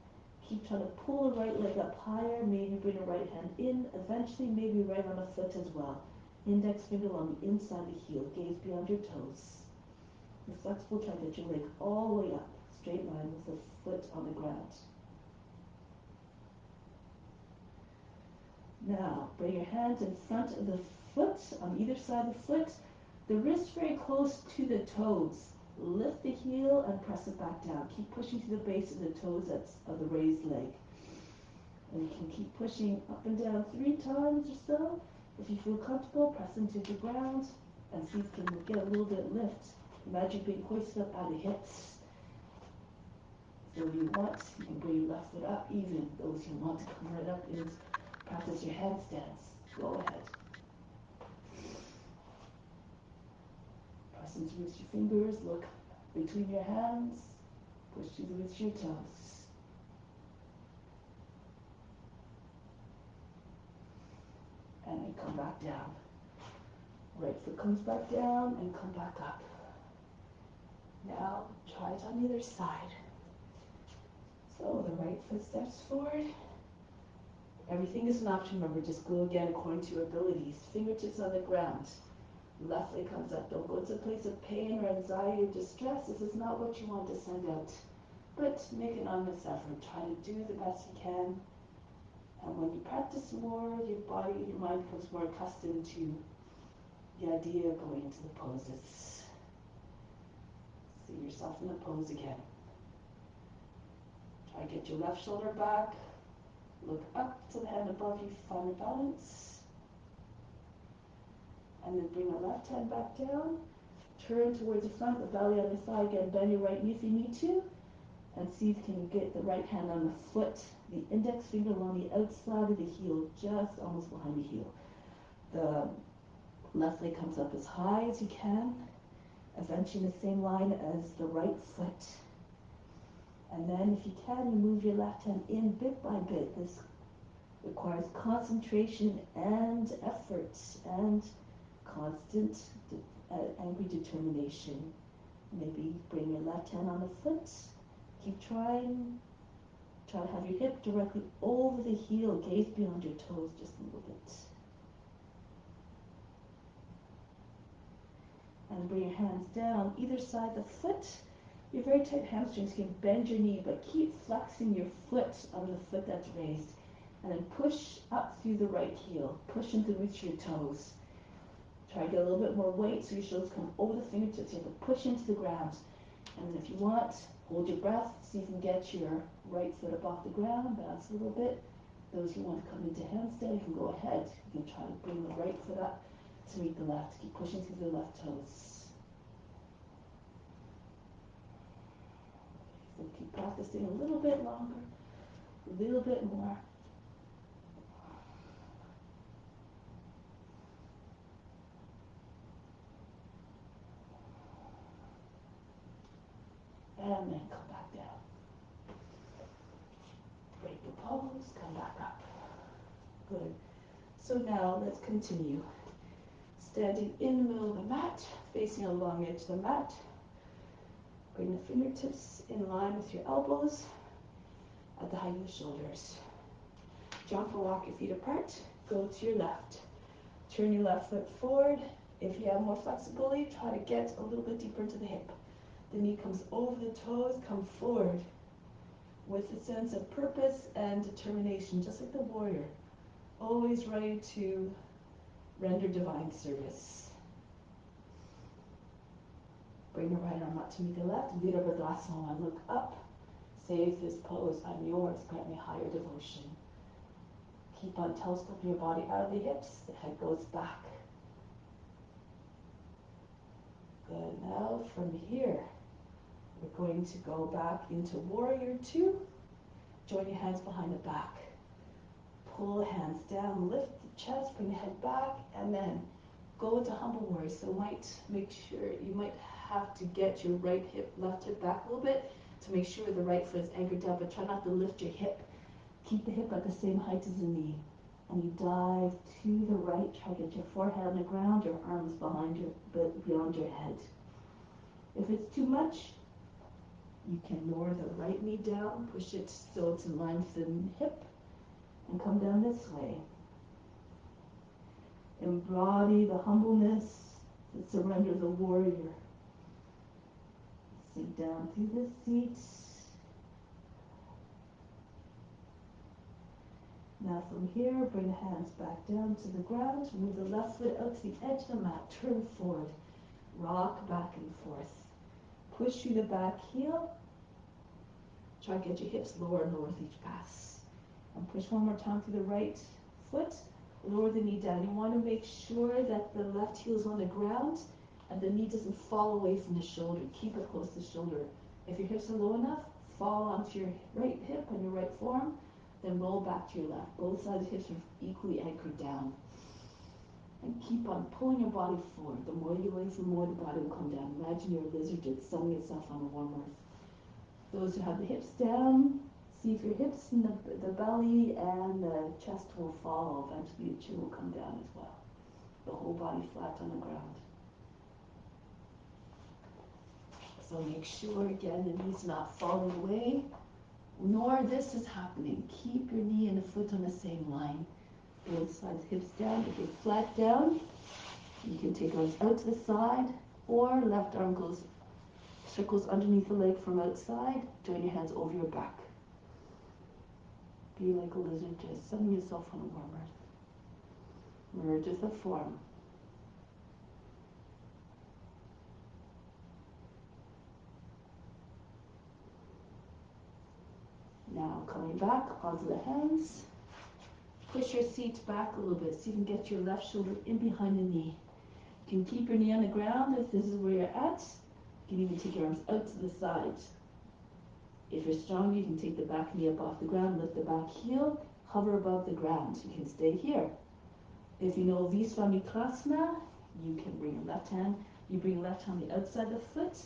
Keep trying to pull the right leg up higher. Maybe bring the right hand in. Eventually, maybe right on the foot as well. Index finger along the inside of the heel. Gaze beyond your toes. You're flexible. Try to get your leg all the way up. Straight line with the foot on the ground. Now, bring your hands in front of the foot, on either side of the foot. The wrist very close to the toes. Lift the heel and press it back down. Keep pushing to the base of the toes of the raised leg. And you can keep pushing up and down 3 times or so. If you feel comfortable, press into the ground and see if you can get a little bit of lift. Imagine being hoisted up by the hips. So if you want, you can bring your left foot up even. Those who want to come right up and practice your handstands. Go ahead. Press into with your fingers, look between your hands, push through with your toes. And then come back down. Right foot comes back down and come back up. Now try it on the other side. So the right foot steps forward. Everything is an option, remember, just go again according to your abilities. Fingertips on the ground. Left leg comes up. Don't go to a place of pain or anxiety or distress. This is not what you want to send out. But make an honest effort. Try to do the best you can. And when you practice more, your body, your mind becomes more accustomed to the idea of going into the poses. See yourself in the pose again. Try to get your left shoulder back. Look up to the hand above you, find a balance. And then bring the left hand back down. Turn towards the front, the belly on the thigh again. Bend your right knee if you need to. And see if you can get the right hand on the foot. The index finger along the outside of the heel, just almost behind the heel. The left leg comes up as high as you can. Eventually in the same line as the right foot. And then if you can, you move your left hand in bit by bit. This requires concentration and effort and constant angry determination. Maybe bring your left hand on the foot. Keep trying. Try to have your hip directly over the heel. Gaze beyond your toes just a little bit. And bring your hands down either side of the foot. Your very tight hamstrings can bend your knee, but keep flexing your foot on the foot that's raised. And then push up through the right heel. Push into reach your toes. Try to get a little bit more weight so your shoulders come over the fingertips. You have to push into the ground. And then if you want, hold your breath. See if you can get your right foot up off the ground. Bounce a little bit. Those who want to come into handstand, you can go ahead. You can try to bring the right foot up to meet the left. Keep pushing through the left toes. So keep practicing a little bit longer, a little bit more. And then come back down. Break the pose, come back up. Good. So now let's continue. Standing in the middle of the mat, facing along the edge of the mat. Bring the fingertips in line with your elbows at the height of the shoulders. Jump or walk your feet apart. Go to your left. Turn your left foot forward. If you have more flexibility, try to get a little bit deeper into the hip. The knee comes over the toes, come forward with a sense of purpose and determination, just like the warrior. Always ready to render divine service. Bring the right arm up to meet the left. Virabhadasana. Look up. Save this pose. I'm yours. Grant me higher devotion. Keep on telescoping your body out of the hips. The head goes back. Good. Now from here, we're going to go back into Warrior 2. Join your hands behind the back. Pull hands down, lift the chest, bring the head back, and then go into Humble Warrior. So you might have to get your right hip, left hip back a little bit to make sure the right foot is anchored down, but try not to lift your hip. Keep the hip at the same height as the knee. And you dive to the right, try to get your forehead on the ground, your arms beyond your head. If it's too much, you can lower the right knee down, push it so it's in line with the hip, and come down this way. Embody the humbleness, the surrender of the warrior. Sink down through the seat. Now from here, bring the hands back down to the ground. Move the left foot out to the edge of the mat. Turn forward. Rock back and forth. Push through the back heel. Try to get your hips lower and lower with each pass. And push one more time through the right foot. Lower the knee down. You want to make sure that the left heel is on the ground and the knee doesn't fall away from the shoulder. Keep it close to the shoulder. If your hips are low enough, fall onto your right hip and your right forearm. Then roll back to your left. Both sides of the hips are equally anchored down. And keep on pulling your body forward. The more you release, the more the body will come down. Imagine you're a lizard just sunning itself on a warm earth. Those who have the hips down, see if your hips and the belly and the chest will fall. Eventually the chin will come down as well. The whole body flat on the ground. So make sure, again, the knee's not falling away, nor this is happening. Keep your knee and the foot on the same line. Both sides, hips down. If you're flat down, you can take arms out to the side, or left arm goes circles underneath the leg from outside. Join your hands over your back. Be like a lizard, just sunning yourself on a warm earth. Merge with the form. Now coming back onto the hands. Push your seat back a little bit so you can get your left shoulder in behind the knee. You can keep your knee on the ground if this is where you're at. You can even take your arms out to the side. If you're strong, you can take the back knee up off the ground, lift the back heel, hover above the ground. You can stay here. If you know Visvamikasana, you can bring your left hand. You bring left hand on the outside of the foot.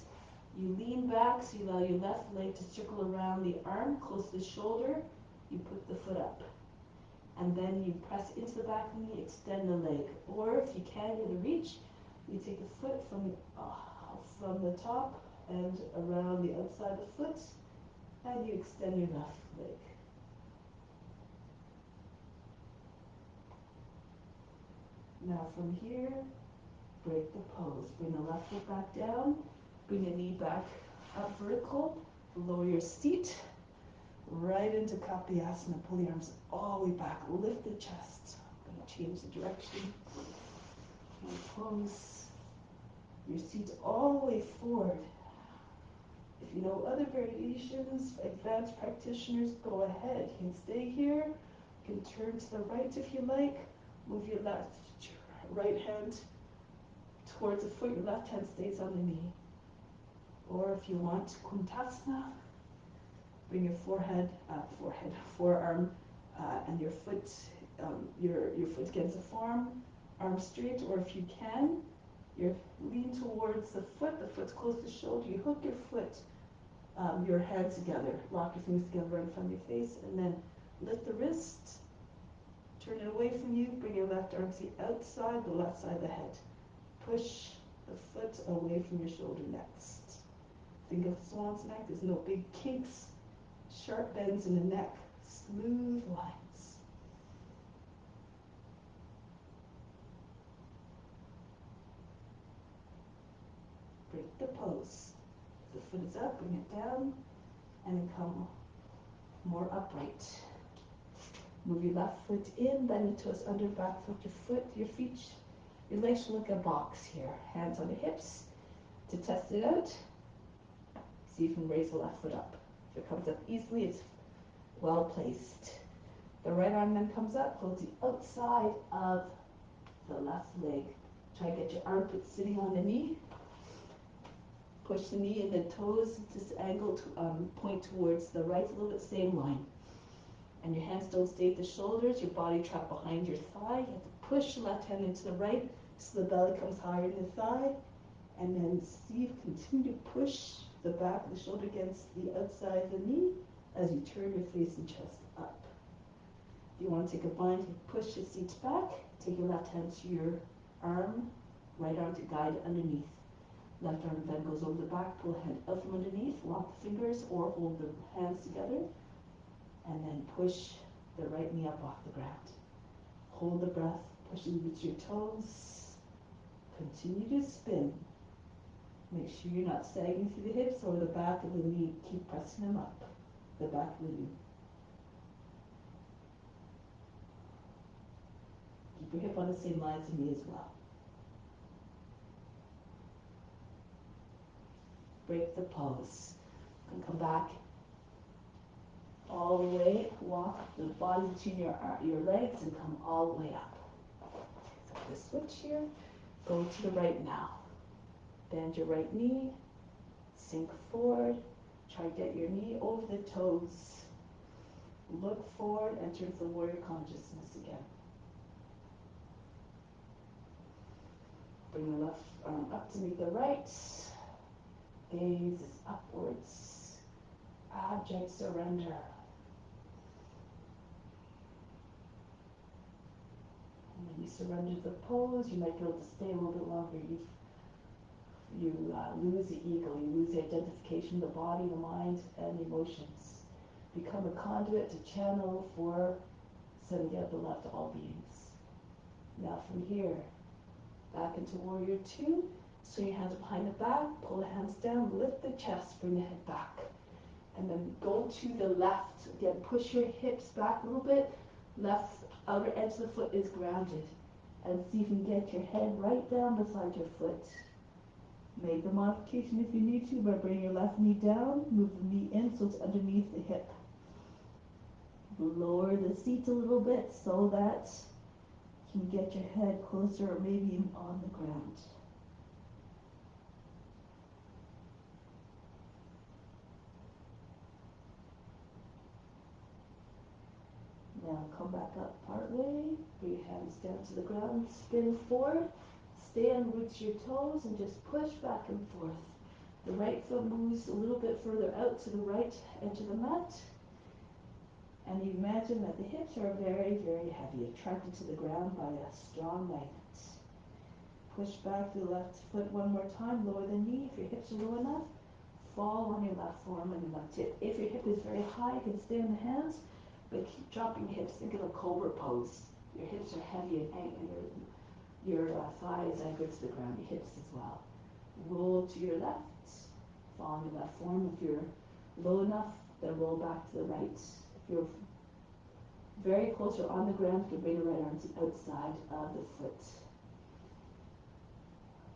You lean back, so you allow your left leg to circle around the arm, close to the shoulder. You put the foot up. And then you press into the back knee, extend the leg. Or if you can, get a reach, you take the foot from the top and around the outside of the foot, and you extend your left leg. Now from here, break the pose. Bring the left foot back down, bring the knee back up vertical, lower your seat, right into Kapayasana. Pull the arms all the way back, lift the chest. I'm going to change the direction. And pose your seat all the way forward. If you know other variations, advanced practitioners, go ahead. You can stay here. You can turn to the right if you like. Move your right hand towards the foot. Your left hand stays on the knee. Or if you want Kuntasana, bring your forearm, and your foot, your foot against the forearm, arm straight. Or if you can, you lean towards the foot's close to the shoulder. You hook your foot, your hands together, lock your fingers together right in front of your face, and then lift the wrist, turn it away from you, bring your left arm to the outside, the left side of the head. push the foot away from your shoulder next. Think of swan's neck. There's no big kinks, sharp bends in the neck, smooth lines. Break the pose. The foot is up, bring it down, and then come more upright. Move your left foot in, bend the toes under, back foot, your feet, your legs should look like a box here. Hands on the hips. To test it out, see if you can raise the left foot up. If it comes up easily, it's well placed. The right arm then comes up, holds the outside of the left leg. Try to get your armpit sitting on the knee. Push the knee and the toes, this angle to point towards the right, a little bit same line. And your hands don't stay at the shoulders, your body trapped behind your thigh. You have to push the left hand into the right so the belly comes higher in the thigh. And then see if continue to push the back of the shoulder against the outside of the knee as you turn your face and chest up. If you want to take a bind, push the seat back. Take your left hand to your arm, right arm to guide underneath. Left arm then goes over the back, pull the hand out from underneath, lock the fingers or hold the hands together, and then push the right knee up off the ground. Hold the breath, pushing with your toes. Continue to spin. Make sure you're not sagging through the hips or the back of the knee. Keep pressing them up, the back of the knee. Keep your hip on the same line as the knee as well. Break the pose. And come back all the way. Walk the body between your legs and come all the way up. So the switch here. Go to the right now. Bend your right knee. Sink forward. Try to get your knee over the toes. Look forward. Enter into the warrior consciousness again. Bring the left arm up to meet the right. Gaze is upwards. Abject surrender. And when you surrender to the pose, you might be able to stay a little bit longer. You lose the ego, you lose the identification of the body, the mind, and the emotions. Become a conduit to channel for sending out the love to all beings. Now from here, back into warrior two. Swing your hands behind the back, pull the hands down, lift the chest, bring the head back. And then go to the left. Again, push your hips back a little bit. Left outer edge of the foot is grounded. And see if you can get your head right down beside your foot. Make the modification if you need to by bringing your left knee down, move the knee in so it's underneath the hip. Lower the seat a little bit so that you can get your head closer or maybe even on the ground. Now come back up part way, bring your hands down to the ground, spin forward, stay on the roots of your toes and just push back and forth. The right foot moves a little bit further out to the right edge of the mat. And you imagine that the hips are very, very heavy, attracted to the ground by a strong magnet. Push back to the left foot one more time, lower the knee. If your hips are low enough, fall on your left forearm and your left hip. If your hip is very high, you can stay on the hands. But keep dropping your hips. Think of a cobra pose. Your hips are heavy and your thighs anchored to the ground, your hips as well. Roll to your left, fall on your left forearm. If you're low enough, then roll back to the right. If you're very close or on the ground, you can bring the right arm to the outside of the foot.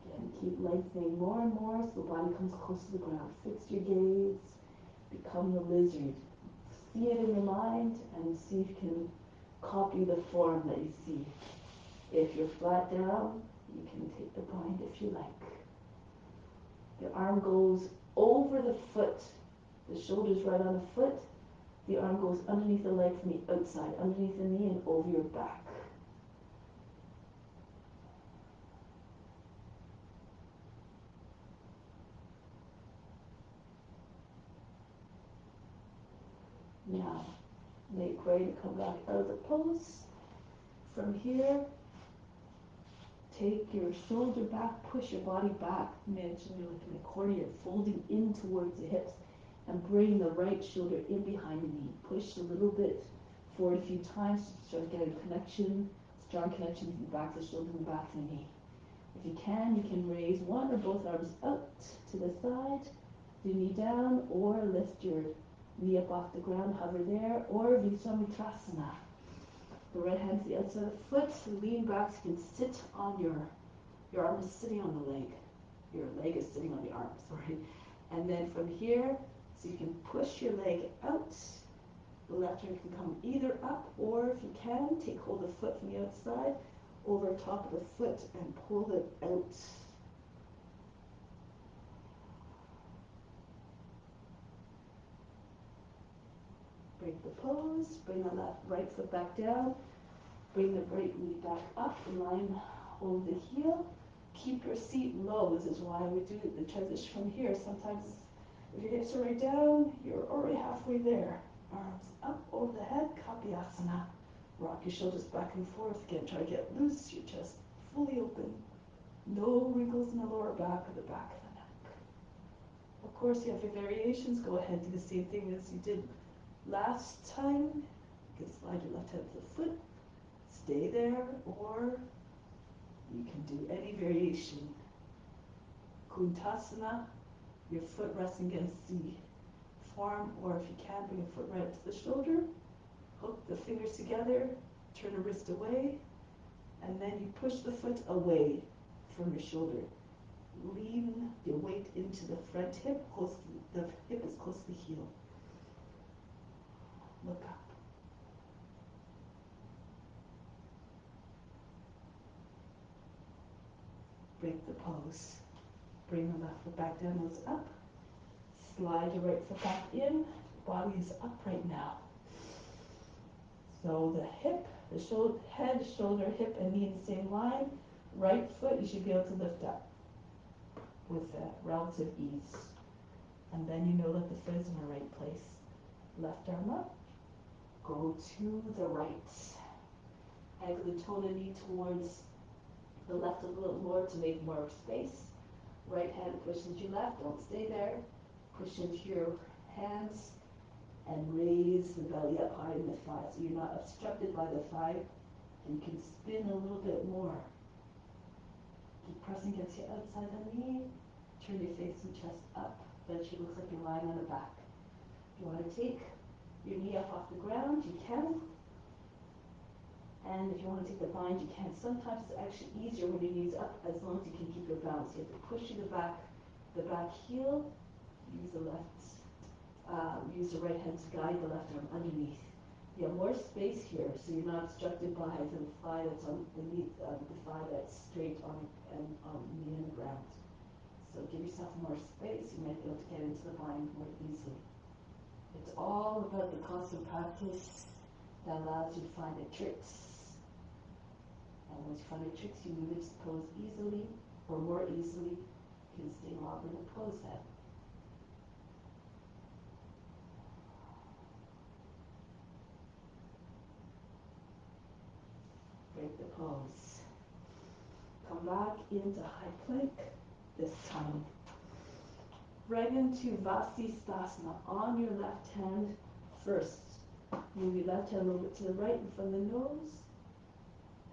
Again, keep lengthening more and more so the body comes close to the ground. Fix your gaze, become the lizard. See it in your mind and see if you can copy the form that you see. If you're flat down, you can take the bind if you like. The arm goes over the foot. The shoulder's right on the foot. The arm goes underneath the leg from the outside, underneath the knee and over your back. Now, make ready to come back out of the pose. From here, Take your shoulder back, push your body back. Imagine you're like an accordion, folding in towards the hips, and bring the right shoulder in behind the knee. Push a little bit forward a few times to start getting a connection, strong connection from the back of the shoulder and the back of the knee. If you can raise one or both arms out to the side, do knee down, or lift your knee up off the ground, hover there, or Viswamitrasana. The right hand to the outside of the foot, lean back so you can sit on your arm is sitting on the leg. Your leg is sitting on the arm, sorry. And then from here, so you can push your leg out. The left hand can come either up, or if you can, take hold of the foot from the outside, over top of the foot and pull it out. Break the pose, bring the right foot back down, bring the right knee back up in line over the heel. Keep your seat low. This is why we do the transition from here. Sometimes if your hips are right down, you're already halfway there. Arms up over the head, Kapyasana. Rock your shoulders back and forth. Again, try to get loose, your chest fully open. No wrinkles in the lower back or the back of the neck. Of course, you have your variations. Go ahead, do the same thing as you did last time. You can slide your left hand to the foot, stay there, or you can do any variation. Kuntasana, your foot resting against the forearm, or if you can, bring your foot right up to the shoulder, hook the fingers together, turn the wrist away, and then you push the foot away from your shoulder. Lean your weight into the front hip, the hip is close to the heel. Look up. Break the pose. Bring the left foot back down, nose up. Slide your right foot back in. Body is upright now. So the hip, the head, shoulder, hip, and knee in the same line. Right foot you should be able to lift up with relative ease. And then you know that the foot is in the right place. Left arm up. Go to the right. Angle the toe and knee towards the left a little more to make more space. Right hand push into your left, don't stay there. Push into your hands and raise the belly up high in the thigh so you're not obstructed by the thigh, and you can spin a little bit more. Keep pressing against your outside of the knee. Turn your face and chest up. Eventually looks like you're lying on the back. If you want to take your knee up off the ground, you can. And if you want to take the bind, you can. Sometimes it's actually easier when your knee's up, as long as you can keep your balance. You have to push to the back heel. Use the right hand to guide the left arm underneath. You have more space here, so you're not obstructed by the thigh that's on beneath, the thigh that's straight on knee and the ground. So give yourself more space. You might be able to get into the bind more easily. It's all about the constant practice that allows you to find the tricks. And once you find the tricks, you move into the pose easily, or more easily. You can stay longer in the pose then. Break the pose. Come back into high plank this time. Right into Vasisthasana on your left hand first. Move your left hand a little bit to the right in front of the nose,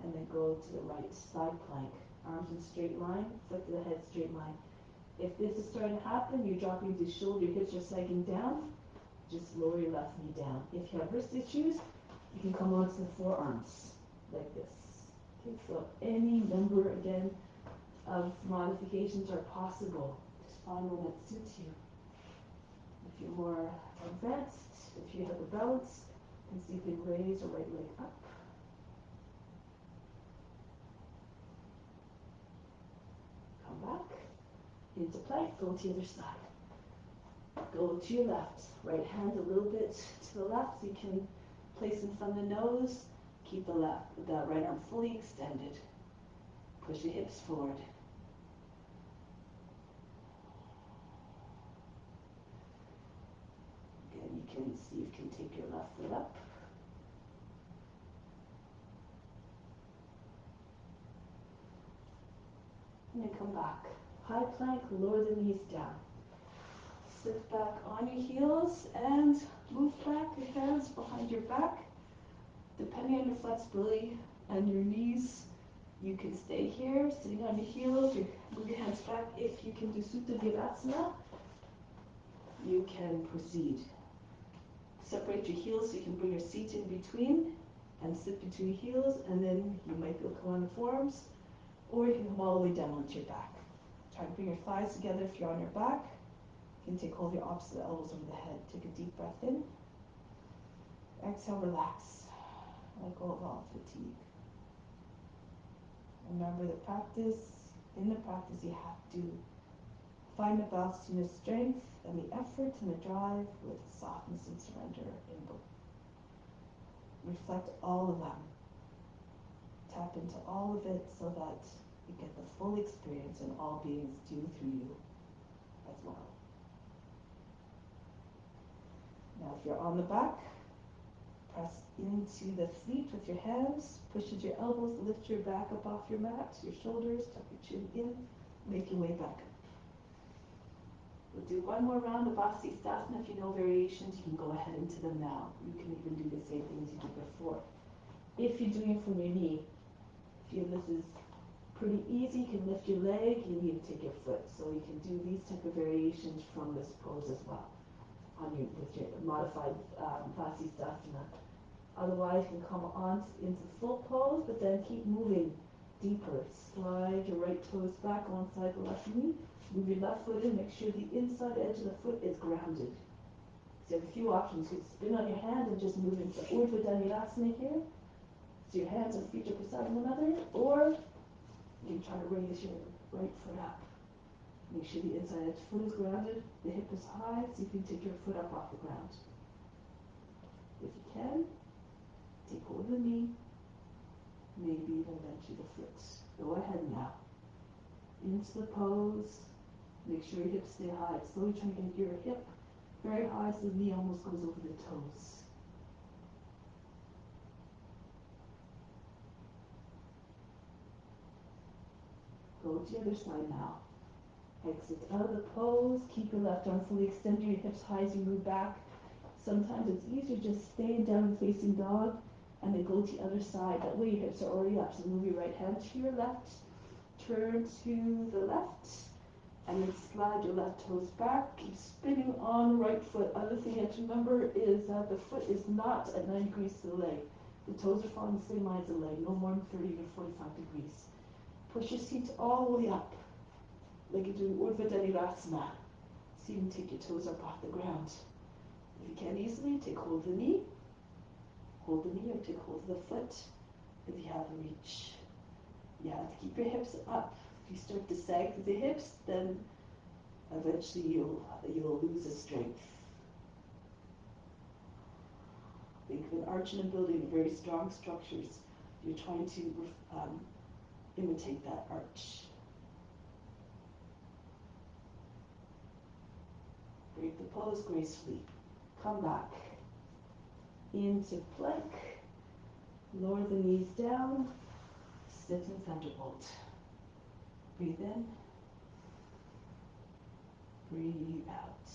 and then go to the right side plank. Arms in straight line, foot to the head straight line. If this is starting to happen, you're dropping the shoulder, your hips are sagging down, just lower your left knee down. If you have wrist issues, you can come onto the forearms like this. Okay, so any number, again, of modifications are possible. Just find one that suits you. If you're more advanced, if you have the balance, you can see if you can raise your right leg up. Come back into plank, go to the other side. Go to your left. Right hand a little bit to the left so you can place in front of the nose. Keep the right arm fully extended. Push your hips forward. Again, you can see if you can take your left foot up. And then come back. High plank, lower the knees down. Sit back on your heels and move back your hands behind your back. Depending on your flexibility and your knees, you can stay here, sitting on your heels, or move your hands back. If you can do Supta Virasana, you can proceed. Separate your heels so you can bring your seat in between and sit between your heels, and then you might be able to come on the forearms, or you can come all the way down onto your back. Try to bring your thighs together if you're on your back. You can take hold of your opposite elbows over the head. Take a deep breath in. Exhale, relax. Let go of all fatigue. Remember in the practice you have to find the balance between the strength and the effort and the drive with softness and surrender in both. Reflect all of them. Tap into all of it so that you get the full experience and all beings do through you as well. Now if you're on the back, press into the feet with your hands, push into your elbows, lift your back up off your mat, your shoulders, tuck your chin in, make your way back up. We'll do one more round of Vasisthasana. If you know variations, you can go ahead into them now. You can even do the same thing as you did before. If you're doing it from your knee, feel this is pretty easy. You can lift your leg, you need to take your foot. So you can do these type of variations from this pose as well, with your modified Vasisthasana. Otherwise, you can come on into full pose, but then keep moving deeper. Slide your right toes back alongside the left knee. Move your left foot in, make sure the inside edge of the foot is grounded. So you have a few options. You can spin on your hand and just move into Urdhva Dhanurasana here. So your hands and feet are beside one another, or you can try to raise your right foot up. Make sure the inside edge foot is grounded, the hip is high, so you can take your foot up off the ground. If you can, take hold of the knee, maybe even eventually the foot. Go ahead now. Into the pose. Make sure your hips stay high. Slowly try to get your hip very high so the knee almost goes over the toes. Go to the other side now. Exit out of the pose. Keep your left arm fully extended, your hips high as you move back. Sometimes it's easier just staying down facing dog and then go to the other side. That way your hips are already up. So move your right hand to your left. Turn to the left. And then slide your left toes back. Keep spinning on the right foot. Other thing you have to remember is that the foot is not at 90 degrees to the leg. The toes are following the same line as the leg, no more than 30 to 45 degrees. Push your seat all the way up, like you're doing Urdhva Dhanurasana. So you can take your toes up off the ground. If you can easily, take hold of the knee. Hold the knee or take hold of the foot if you have the reach. You have to keep your hips up. If you start to sag through the hips, then eventually you'll lose the strength. Think of an arch in a building, very strong structures. You're trying to imitate that arch. Break the pose gracefully. Come back into plank. Lower the knees down. Sit in thunderbolt. Breathe in. Breathe out.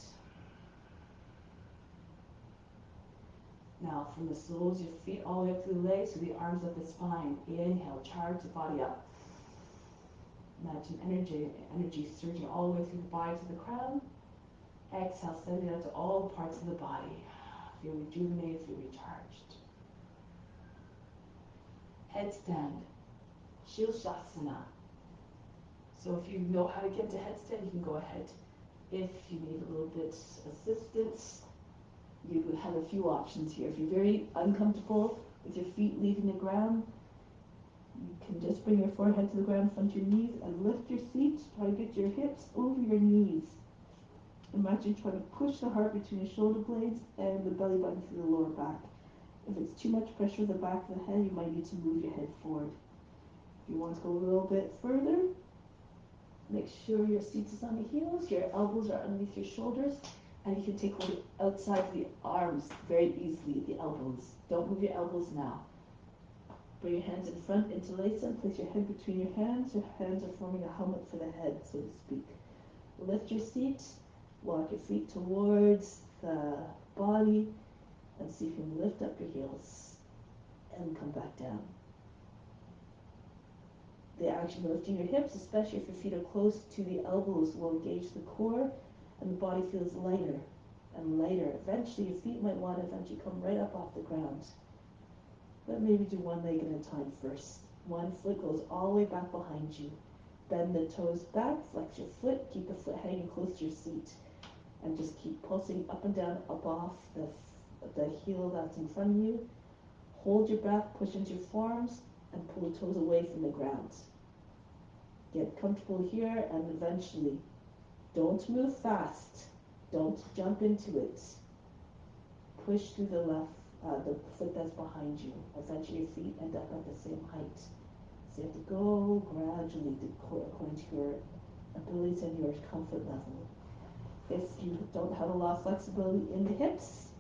Now from the soles, your feet all the way up to the legs, to the arms up the spine. Inhale, charge the body up. Imagine energy surging all the way through the body to the crown. Exhale, send it out to all parts of the body. Feel rejuvenated, feel recharged. Headstand, Shilshasana. So if you know how to get to headstand, you can go ahead. If you need a little bit assistance, you have a few options here. If you're very uncomfortable with your feet leaving the ground, you can just bring your forehead to the ground in front of your knees and lift your seat. Try to get your hips over your knees. Imagine trying to push the heart between your shoulder blades and the belly button through the lower back. If it's too much pressure at the back of the head, you might need to move your head forward. If you want to go a little bit further, make sure your seat is on the heels, your elbows are underneath your shoulders, and you can take hold outside the arms very easily, the elbows. Don't move your elbows now. Bring your hands in front, interlace them, place your head between your hands. Your hands are forming a helmet for the head, so to speak. Lift your seat, walk your feet towards the body, and see if you can lift up your heels and come back down. The action of lifting your hips, especially if your feet are close to the elbows, will engage the core and the body feels lighter and lighter. Eventually, your feet might want to eventually come right up off the ground. But maybe do one leg at a time first. One foot goes all the way back behind you. Bend the toes back, flex your foot, keep the foot hanging close to your seat. And just keep pulsing up and down, up off the heel that's in front of you. Hold your breath, push into your forearms, and pull the toes away from the ground. Get comfortable here, and eventually, don't move fast. Don't jump into it. Push through the foot that's behind you. Eventually, your feet end up at the same height. So you have to go gradually according to your abilities and your comfort level. If you don't have a lot of flexibility in the hips,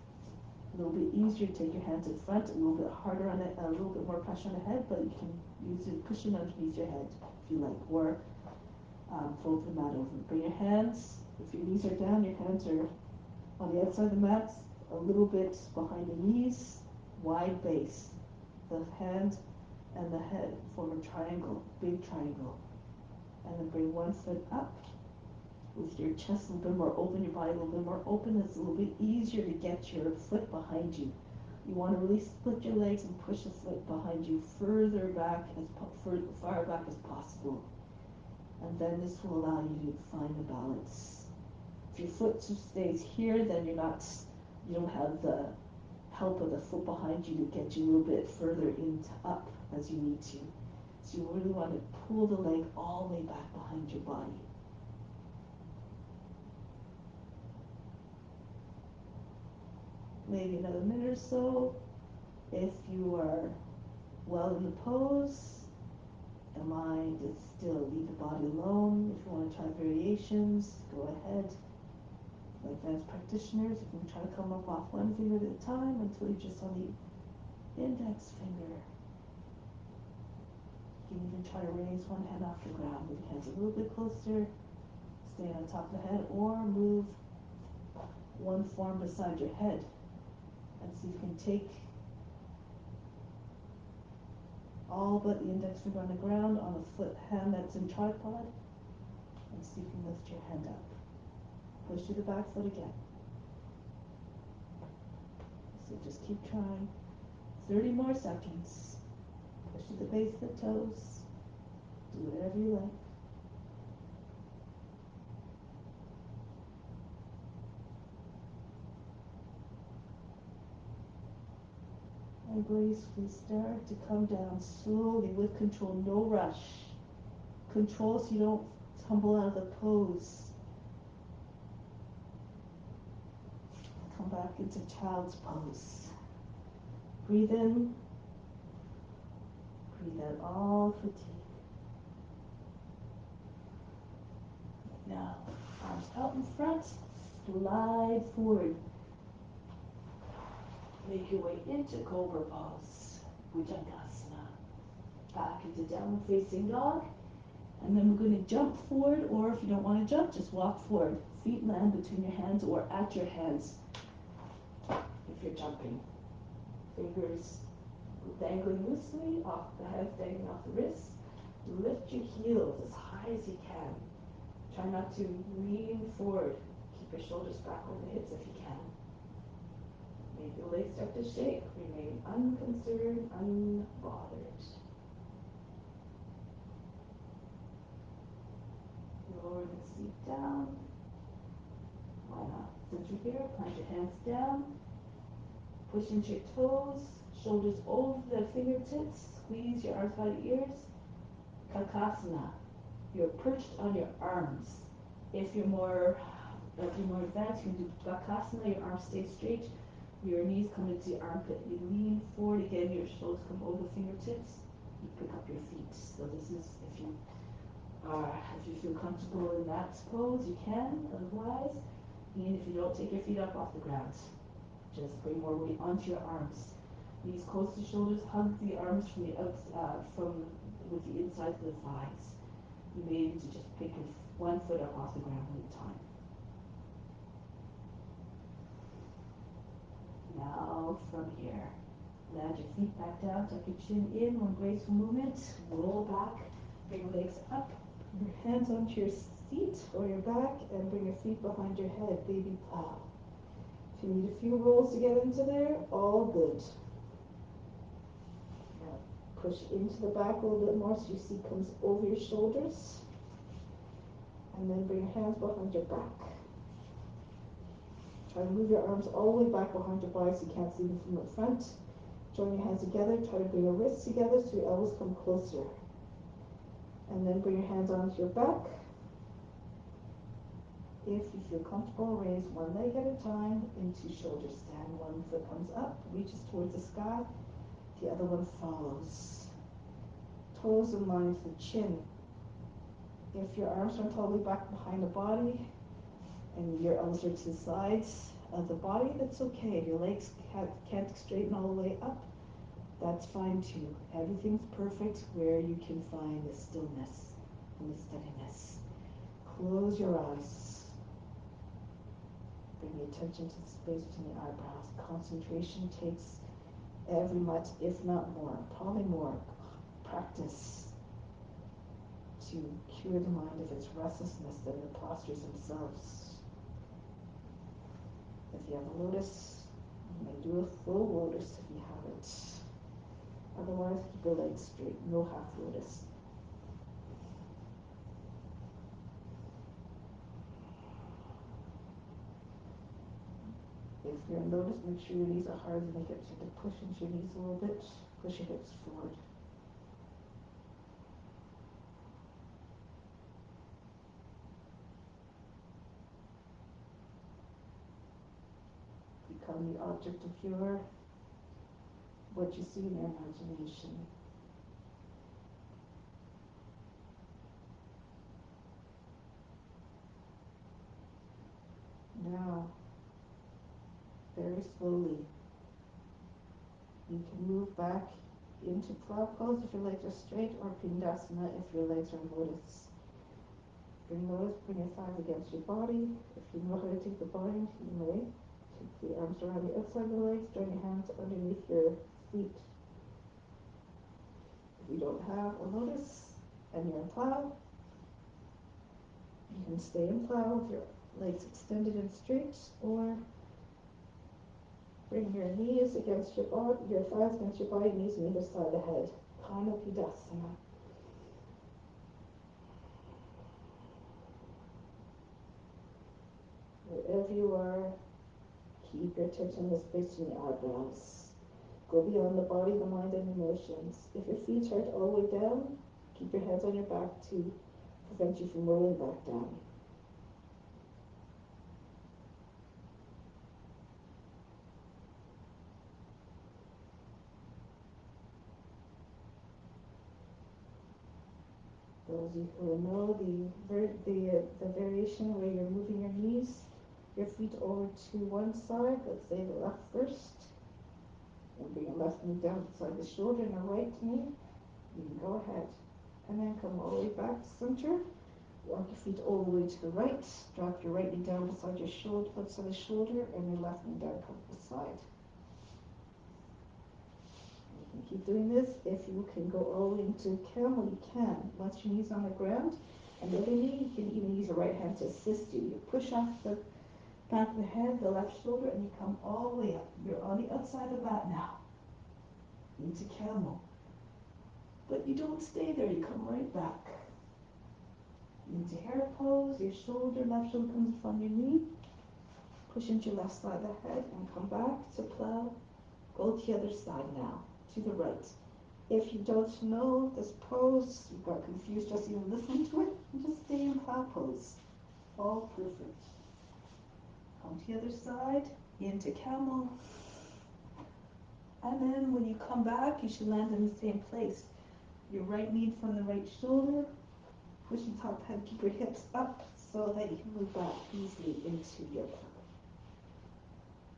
a little bit easier, take your hands in front, a little bit harder on it, a little bit more pressure on the head, but you can use a cushion underneath your head if you like, or fold the mat over. Bring your hands, if your knees are down, your hands are on the outside of the mat, a little bit behind the knees, wide base. The hand and the head form a triangle, big triangle. And then bring one foot up with your chest a little bit more open, your body a little bit more open. It's a little bit easier to get your foot behind you. You want to really split your legs and push the foot behind you further back, far back as possible. And then this will allow you to find the balance. If your foot stays here, then you don't have the help of the foot behind you to get you a little bit further up as you need to. So you really want to pull the leg all the way back behind your body. Maybe another minute or so. If you are well in the pose, the mind is still, leave the body alone. If you want to try variations, go ahead. Like advanced practitioners, you can try to come up off one finger at a time until you're just on the index finger. You can even try to raise one hand off the ground. Move your hands a little bit closer. Stay on top of the head, or move one form beside your head. And see if you can take all but the index finger on the ground on the hand that's in tripod, and see if you can lift your hand up. Push through the back foot again. So just keep trying. 30 more seconds. Push to the base of the toes. Do whatever you like. And gracefully start to come down slowly with control, no rush. Control so you don't tumble out of the pose. Come back into child's pose. Breathe in. Breathe out all fatigue. Now, arms out in front. Slide forward. Make your way into Cobra Pose, Bhujangasana. Back into downward facing dog. And then we're going to jump forward, or if you don't want to jump, just walk forward. Feet land between your hands or at your hands if you're jumping. Fingers dangling loosely, off the hands dangling off the wrists. Lift your heels as high as you can. Try not to lean forward. Keep your shoulders back over the hips if you can. Maybe the legs start to shake. Remain unconcerned, unbothered. Lower the seat down. Why not? Since you're here, plant your hands down. Push into your toes. Shoulders over the fingertips. Squeeze your arms by the ears. Kakasana. You're perched on your arms. If you're more advanced, you can do Bakasana. Your arms stay straight. Your knees come into your armpit. You lean forward again. Your shoulders come over the fingertips. You pick up your feet. So this is if you feel comfortable in that pose, you can. Otherwise, even if you don't take your feet up off the ground, just bring more weight onto your arms. Knees close to shoulders, hug the arms from the from with the inside of the thighs. You may need to just pick your one foot up off the ground at a time. Now from here, land your feet back down, tuck your chin in, one graceful movement, roll back, bring your legs up, your hands onto your seat or your back, and bring your feet behind your head, baby plow. If you need a few rolls to get into there, all good. Now push into the back a little bit more so your seat comes over your shoulders, and then bring your hands behind your back. Try to move your arms all the way back behind your body so you can't see them from the front. Join your hands together. Try to bring your wrists together so your elbows come closer. And then bring your hands onto your back. If you feel comfortable, raise one leg at a time into shoulder stand. One foot comes up, reaches towards the sky. The other one follows. Toes in line with the chin. If your arms aren't all the way back behind the body, and your elbows are to the sides of the body, that's okay. If your legs can't straighten all the way up, that's fine too. Everything's perfect where you can find the stillness and the steadiness. Close your eyes. Bring your attention to the space between the eyebrows. Concentration takes every much, if not more, probably more, practice to cure the mind of its restlessness than the postures themselves. If you have a lotus, you may do a full lotus if you have it. Otherwise, keep your legs straight, no half lotus. If you're in lotus, make sure your knees are hard and the hips. You have to push into your knees a little bit, push your hips forward. Become the object of what you see in your imagination. Now, very slowly, you can move back into plow pose if your legs are straight, or pindasana if your legs are in lotus. Bring lotus, bring your thighs against your body. If you know how to take the body, you may. Take the arms around the outside of the legs, join your hands underneath your feet. If you don't have a lotus and you're in plow, you can stay in plow with your legs extended and straight, or bring your knees against your body, your thighs against your body, knees on either side of the head. Pranayama. Wherever you are, keep your attention in the space between the eyebrows. Go beyond the body, the mind, and emotions. If your feet hurt all the way down, keep your hands on your back to prevent you from rolling back down. Those of you who know the variation where you're moving your knees, your feet over to one side, let's say the left first, and bring your left knee down beside the shoulder and the right knee, you can go ahead. And then come all the way back to center, walk your feet all the way to the right, drop your right knee down beside your shoulder, left side of the shoulder, and your left knee down beside. Keep doing this. If you can go all the way into camel, you can. Once your knee's on the ground, and the other knee, you can even use your right hand to assist you. You push off the back of the head, the left shoulder, and you come all the way up. You're on the outside of that now, into camel. But you don't stay there, you come right back. Into hare pose, your shoulder, left shoulder comes in front of your knee. Push into your left side of the head and come back to plow. Go to the other side now, to the right. If you don't know this pose, you got confused just even listening to it, just stay in plow pose. All perfect. Come to the other side, into camel. And then when you come back, you should land in the same place. Your right knee from the right shoulder, push the top head, keep your hips up so that you can move back easily into your plow.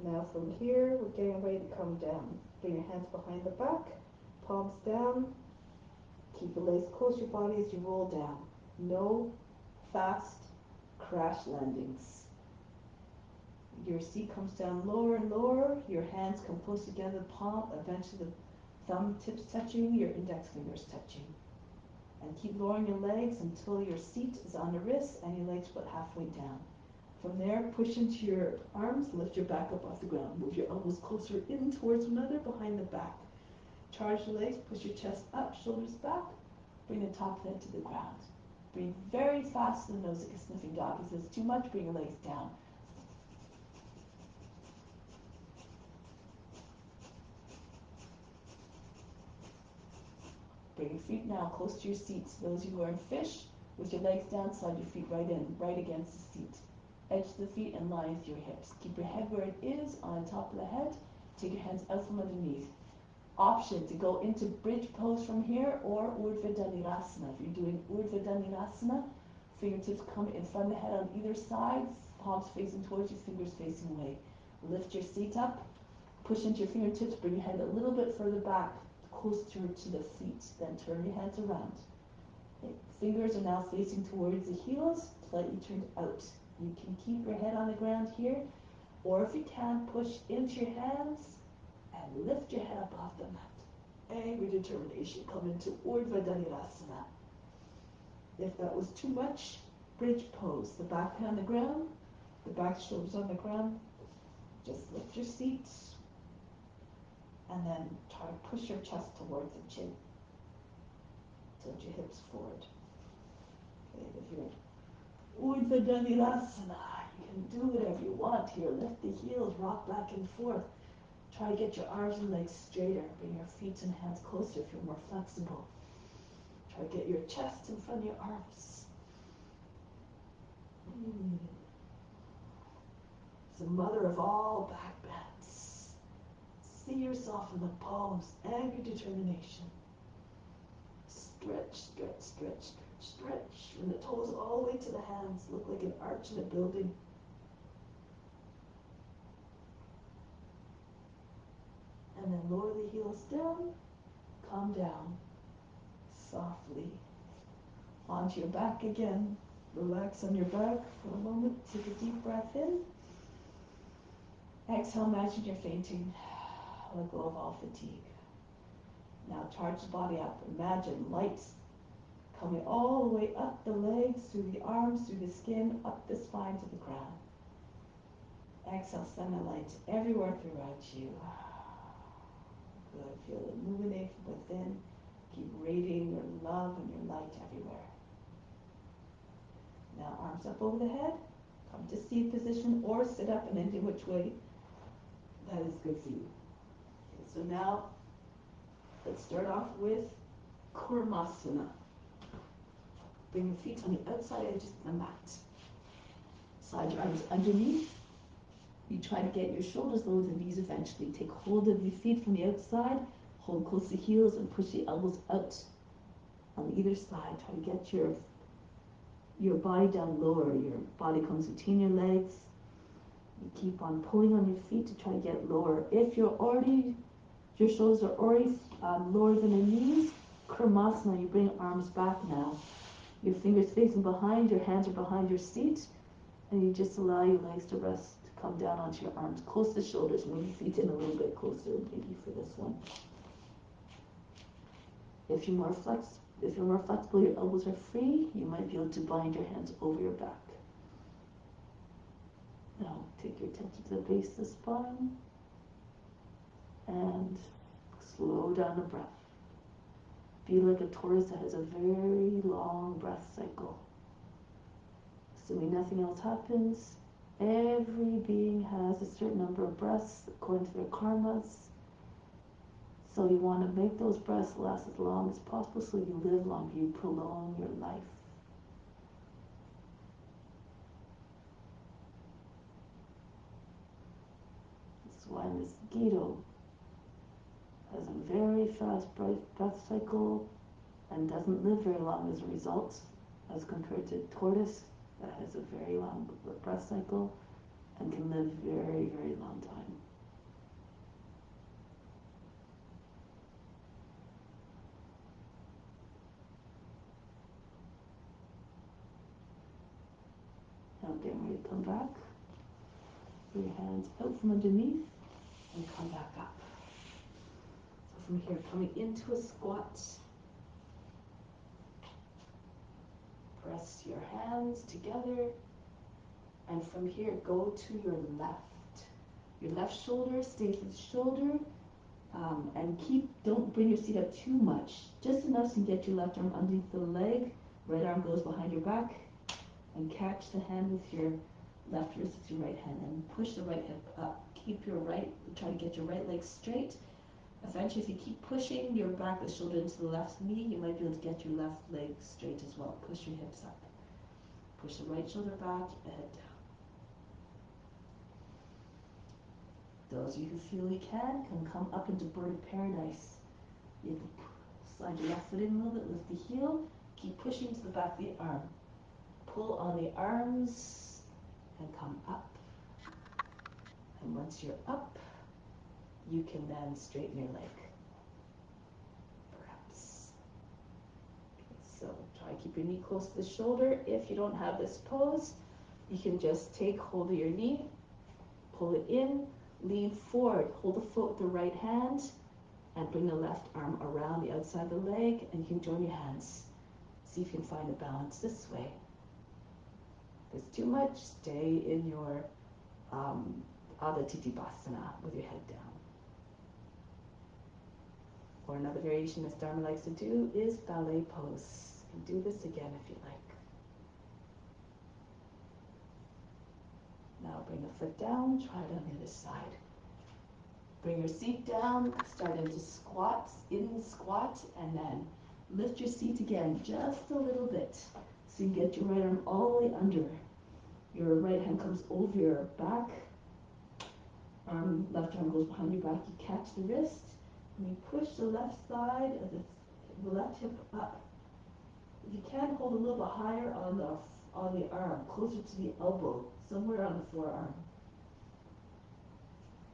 Now from here, we're getting ready to come down. Bring your hands behind the back, palms down. Keep the legs close to your body as you roll down. No fast crash landings. Your seat comes down lower and lower. Your hands come close together, palm, eventually the thumb tips touching, your index fingers touching. And keep lowering your legs until your seat is on the wrist and your legs put halfway down. From there, push into your arms, lift your back up off the ground. Move your elbows closer in towards one another behind the back. Charge the legs, push your chest up, shoulders back. Bring the top of the head to the ground. Breathe very fast through the nose like a sniffing dog. If it's too much, bring your legs down. Bring your feet now close to your seats. Those of you who are in fish, with your legs down, slide your feet right in, right against the seat. Edge the feet in line with your hips. Keep your head where it is on the top of the head. Take your hands out from underneath. Option to go into bridge pose from here or Urdhva Dhanurasana. If you're doing Urdhva Dhanurasana, fingertips come in front of the head on either side, palms facing towards you, fingers facing away. Lift your seat up, push into your fingertips, bring your head a little bit further back, closer to the feet. Then turn your hands around. Fingers are now facing towards the heels, slightly turned out. You can keep your head on the ground here, or if you can, push into your hands and lift your head up off the mat. Angry determination, come into Urdhva Dhanurasana. If that was too much, bridge pose. The back hand on the ground, the back shoulders on the ground. Just lift your seat and then try to push your chest towards the chin. Tilt your hips forward. Okay, if you're Urdhva Dhanurasana, you can do whatever you want here. Lift the heels, rock back and forth. Try to get your arms and legs straighter. Bring your feet and hands closer if you're more flexible. Try to get your chest in front of your arms. It's the mother of all back bends. See yourself in the palms and your determination. Stretch, stretch, stretch, stretch, stretch. From the toes all the way to the hands. Look like an arch in a building. And then lower the heels down. Calm down. Softly. Onto your back again. Relax on your back for a moment. Take a deep breath in. Exhale, imagine you're fainting. Let go of all fatigue. Now charge the body up. Imagine lights coming all the way up the legs, through the arms, through the skin, up the spine to the ground. Exhale, send the light everywhere throughout you. Good. Feel it illuminate from within. Keep radiating your love and your light everywhere. Now arms up over the head. Come to seated position or sit up in any which way that is good for you. Okay, so now let's start off with Kurmasana. Bring your feet on the outside edges of the mat. Slide your arms underneath. You try to get your shoulders lower than the knees eventually. Take hold of your feet from the outside. Hold close to the heels and push the elbows out on either side. Try to get your body down lower. Your body comes between your legs. You keep on pulling on your feet to try to get lower. If your shoulders are already lower than the knees, Kurmasana, you bring arms back now. Your fingers facing behind, your hands are behind your seat, and you just allow your legs to rest, to come down onto your arms, close to shoulders, move your feet in a little bit closer, maybe for this one. If you're more flexible, your elbows are free, you might be able to bind your hands over your back. Now take your attention to the base of the spine and slow down the breath. Be like a tortoise that has a very long breath cycle. Assuming nothing else happens, every being has a certain number of breaths according to their karmas. So you want to make those breaths last as long as possible so you live longer, you prolong your life. That's why mosquito has a very fast breath cycle and doesn't live very long as a result, as compared to tortoise that has a very long breath cycle and can live very, very long time. Now get ready to come back. Put your hands out from underneath and come back up. So from here, coming into a squat. Press your hands together, and from here, go to your left. Your left shoulder stays with the shoulder, and don't bring your seat up too much. Just enough so you can get your left arm underneath the leg. Right arm goes behind your back, and catch the hand with your left wrist with your right hand, and push the right hip up. Try to get your right leg straight. Eventually, if you keep pushing your back, the shoulder into the left knee, you might be able to get your left leg straight as well. Push your hips up. Push the right shoulder back, the head down. Those of you who feel you can come up into bird of paradise. You can slide your left foot in a little bit, lift the heel, keep pushing to the back of the arm. Pull on the arms and come up. And once you're up, you can then straighten your leg. Perhaps. Okay, so try to keep your knee close to the shoulder. If you don't have this pose, you can just take hold of your knee, pull it in, lean forward, hold the foot with the right hand, and bring the left arm around the outside of the leg, and you can join your hands. See if you can find a balance this way. If it's too much, stay in your Adha Titipasana with your head down. Or another variation as Dharma likes to do is ballet pose. You can do this again if you like. Now bring the foot down, try it on the other side. Bring your seat down, start into squats, in the squat, and then lift your seat again just a little bit. So you get your right arm all the way under. Your right hand comes over your back. Left arm goes behind your back. You catch the wrist, and you push the left side of the left hip up. If you can, hold a little bit higher on the arm, closer to the elbow, somewhere on the forearm.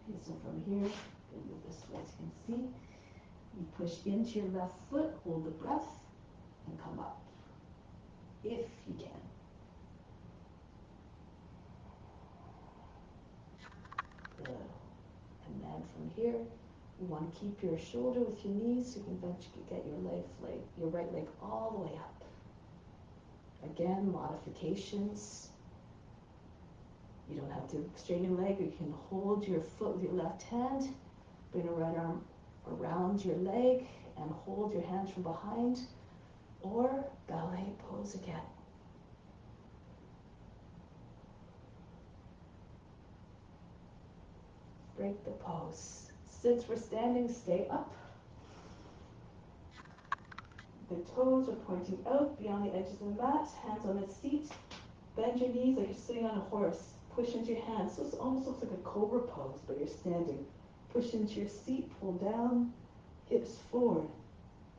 Okay, so from here, move this way as you can see. You push into your left foot, hold the breath, and come up, if you can. Good. And then from here, you want to keep your shoulder with your knees so you can eventually get your right leg all the way up. Again, modifications. You don't have to straighten your leg. You can hold your foot with your left hand, bring the right arm around your leg, and hold your hands from behind, or ballet pose again. Break the pose. Since we're standing, stay up. The toes are pointing out beyond the edges of the mat, hands on the seat. Bend your knees like you're sitting on a horse. Push into your hands. So it almost looks like a cobra pose, but you're standing. Push into your seat, pull down, hips forward.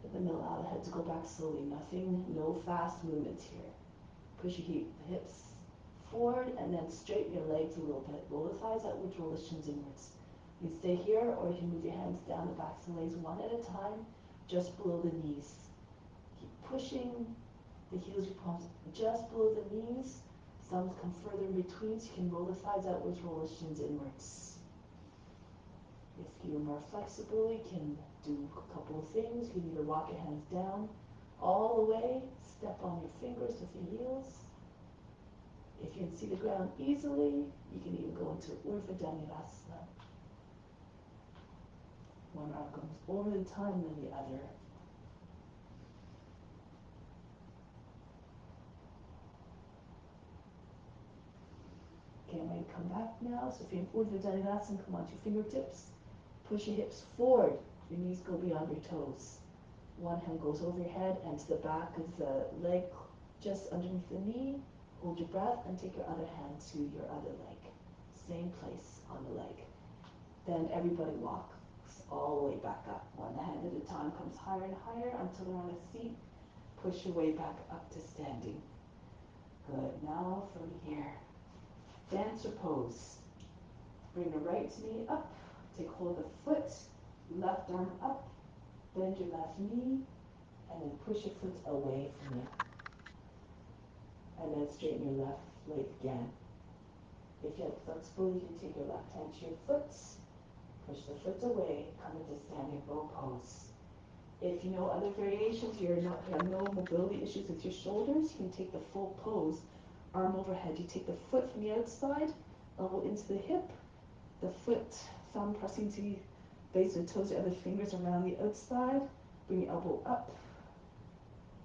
And then allow the head to go back slowly. No fast movements here. Push your hips forward and then straighten your legs a little bit. Roll the thighs outwards, roll the shins inwards. You can stay here, or you can move your hands down the backs of the legs one at a time, just below the knees. Keep pushing the heels, your palms just below the knees. Thumbs come further in between, so you can roll the thighs outwards, roll the shins inwards. If you're more flexible, you can do a couple of things. You can either walk your hands down all the way, step on your fingers with your heels. If you can see the ground easily, you can even go into Urdhva Dhanurasana. One arm comes over the time, then the other. Okay, I'm going to come back now. So if you're in Urdhva Dhanurasana, come onto your fingertips. Push your hips forward. Your knees go beyond your toes. One hand goes over your head and to the back of the leg, just underneath the knee. Hold your breath and take your other hand to your other leg. Same place on the leg. Then everybody walks all the way back up. One hand at a time comes higher and higher until they're on a seat. Push your way back up to standing. Good. Now from here, Dancer pose. Bring the right knee up, take hold of the foot, left arm up, bend your left knee, and then push your foot away from you. And then straighten your left leg again. If you're flexible, you can take your left hand to your foot, push the foot away, come into standing bow pose. If you know other variations, you have no mobility issues with your shoulders, you can take the full pose, arm overhead. You take the foot from the outside, elbow into the hip, the foot, thumb pressing to the base of the toes, the other fingers around the outside, bring your elbow up.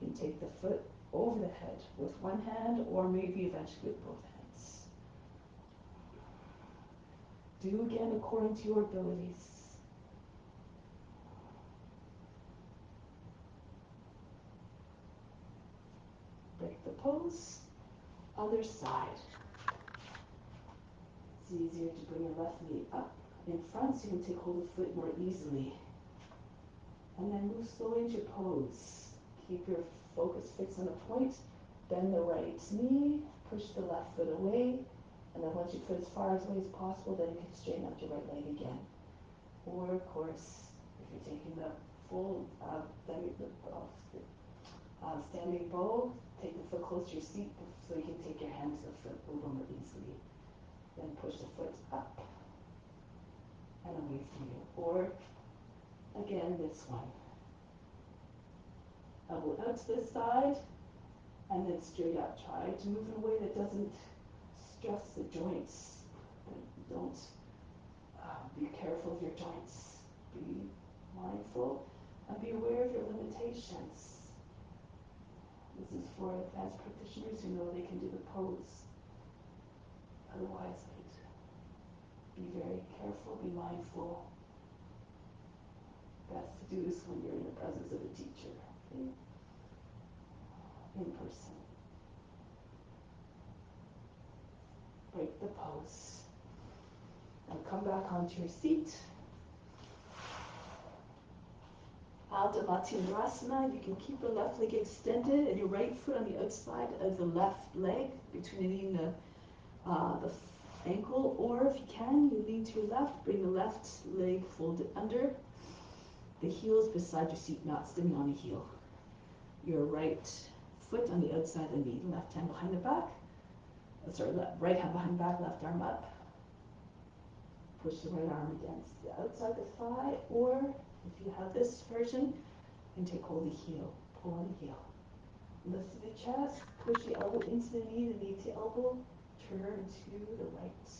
You can take the foot over the head with one hand or maybe eventually with both hands. Do again according to your abilities. Break the pose. Other side. It's easier to bring your left knee up in front so you can take hold of the foot more easily. And then move slowly into your pose. Keep your focus fixed on a point. Bend the right knee, push the left foot away, and then once you put as far away as possible, then you can straighten out your right leg again. Or, of course, if you're taking the full standing bow, take the foot close to your seat so you can take your hand to the foot a little more easily. Then push the foot up and away from you. Or, again, this one. Elbow out to the side, and then straight up. Try to move in a way that doesn't stress the joints. Don't be careful of your joints. Be mindful and be aware of your limitations. This is for advanced practitioners who know they can do the pose. Otherwise, be very careful, be mindful. Best to do this when you're in the presence of a teacher, in person. Break the pose. Now come back onto your seat. Ardha Matsyendrasana. You can keep the left leg extended and your right foot on the outside of the left leg between the ankle, or if you can, you lean to your left, bring the left leg folded under. The heels beside your seat, not standing on the heel. Your right foot on the outside of the knee, left hand behind the back. Right hand behind the back, left arm up. Push the right arm against the outside the thigh, or if you have this version, you can take hold of the heel, pull on the heel. Lift to the chest, push the elbow into the knee to elbow, turn to the right.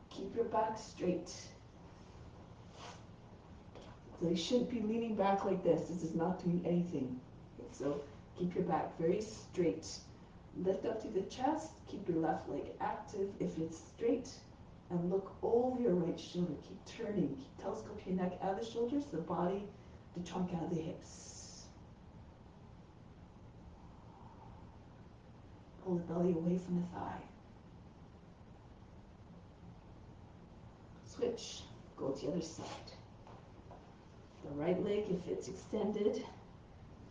Keep your back straight. So you shouldn't be leaning back like this. This is not doing anything. So keep your back very straight. Lift up to the chest. Keep your left leg active if it's straight. And look over your right shoulder. Keep turning. Keep telescope your neck out of the shoulders, the body, the trunk out of the hips. Pull the belly away from the thigh. Switch. Go to the other side. The right leg, if it's extended,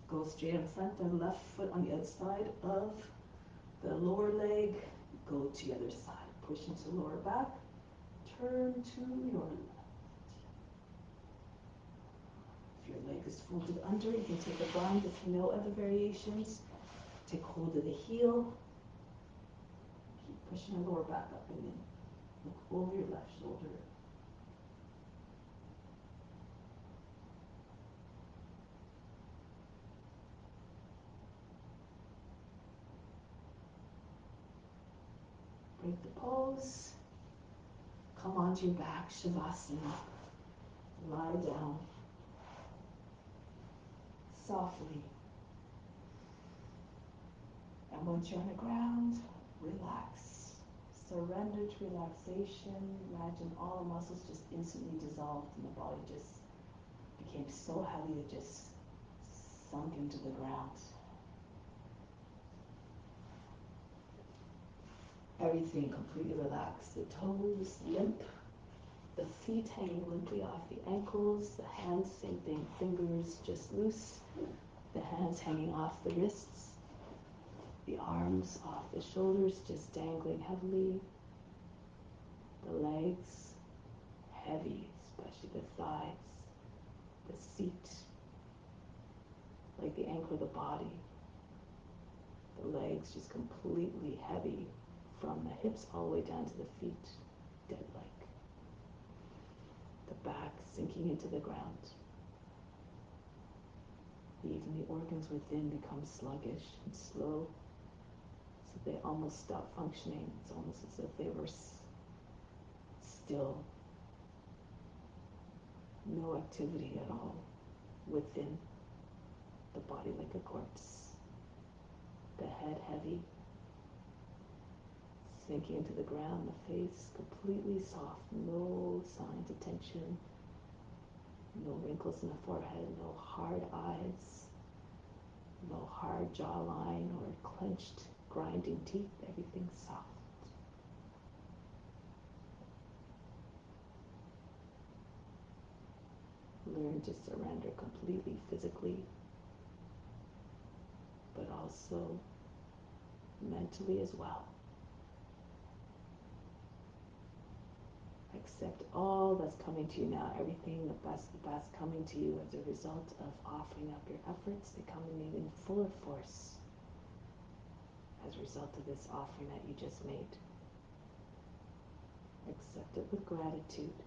go straight in front. The left foot on the outside of the lower leg. Go to the other side. Push into the lower back. Turn to your left. If your leg is folded under, you can take a bind. If you know other variations, take hold of the heel. Keep pushing the lower back up and in. Look over your left shoulder. Break the pose. Come onto your back, Shavasana. Lie down. Softly. And once you're on the ground, relax. Surrender to relaxation. Imagine all the muscles just instantly dissolved and the body just became so heavy it just sunk into the ground. Everything completely relaxed. The toes limp, the feet hanging limply off the ankles, the hands, same thing, fingers just loose, the hands hanging off the wrists.
The arms off the shoulders, just dangling heavily. The legs heavy, especially the thighs. The seat, like the anchor of the body. The legs just completely heavy from the hips all the way down to the feet, dead-like. The back sinking into the ground. Even the organs within become sluggish and slow, so they almost stop functioning. It's almost as if they were still, no activity at all within the body, like a corpse. The head heavy, sinking into the ground, the face completely soft, no signs of tension, no wrinkles in the forehead, no hard eyes, no hard jawline or clenched, grinding teeth, everything soft. Learn to surrender completely physically, but also mentally as well. Accept all that's coming to you now, everything, the best coming to you as a result of offering up your efforts. They come in even fuller force as a result of this offering that you just made. Accept it with gratitude.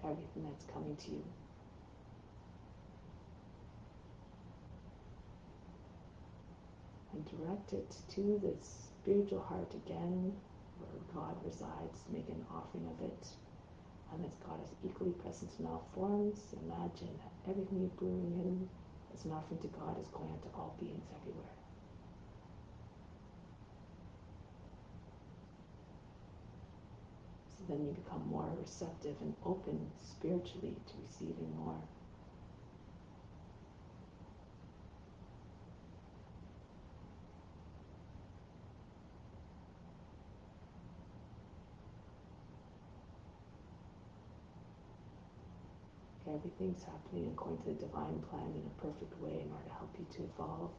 Everything that's coming to you. And direct it to this spiritual heart again, where God resides. Make an offering of it. And as God is equally present in all forms, imagine that everything you bring in as an offering to God is going out to all beings everywhere. So then you become more receptive and open spiritually to receiving more. Everything's happening according to the divine plan in a perfect way in order to help you to evolve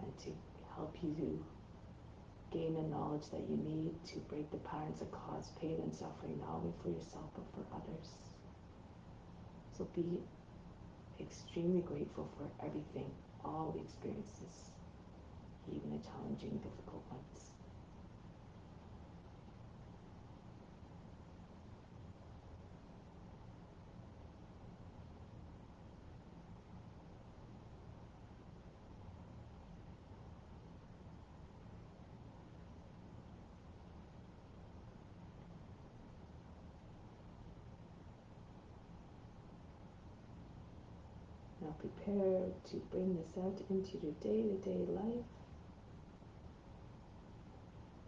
and to help you to gain the knowledge that you need to break the patterns that cause pain and suffering, not only for yourself but for others. So be extremely grateful for everything, all the experiences, even the challenging, difficult ones. Now prepare to bring this out into your day-to-day life.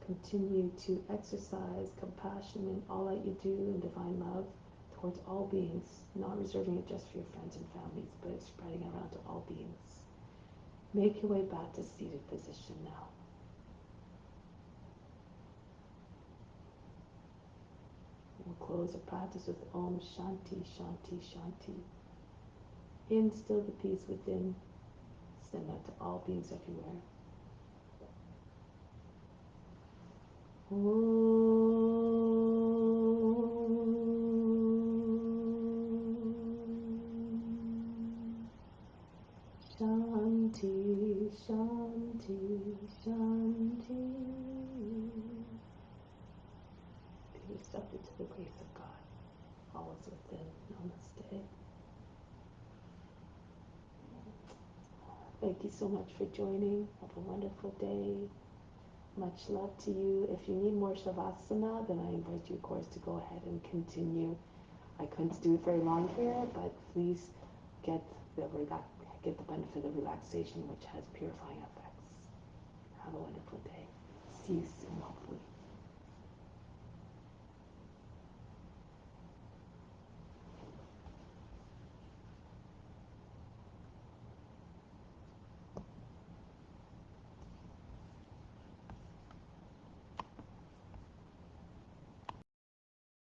Continue to exercise compassion in all that you do and divine love towards all beings, not reserving it just for your friends and families, but spreading it around to all beings. Make your way back to seated position now. We'll close the practice with Om Shanti, Shanti, Shanti. Instill the peace within. Send out to all beings everywhere. Om Shanti, Shanti, Shanti. Be receptive to the grace of God. Always within. Namaste. Thank you so much for joining. Have a wonderful day. Much love to you. If you need more Shavasana, then I invite you, of course, to go ahead and continue. I couldn't do it very long here, but please get the benefit of relaxation, which has purifying effects. Have a wonderful day. See you soon, hopefully.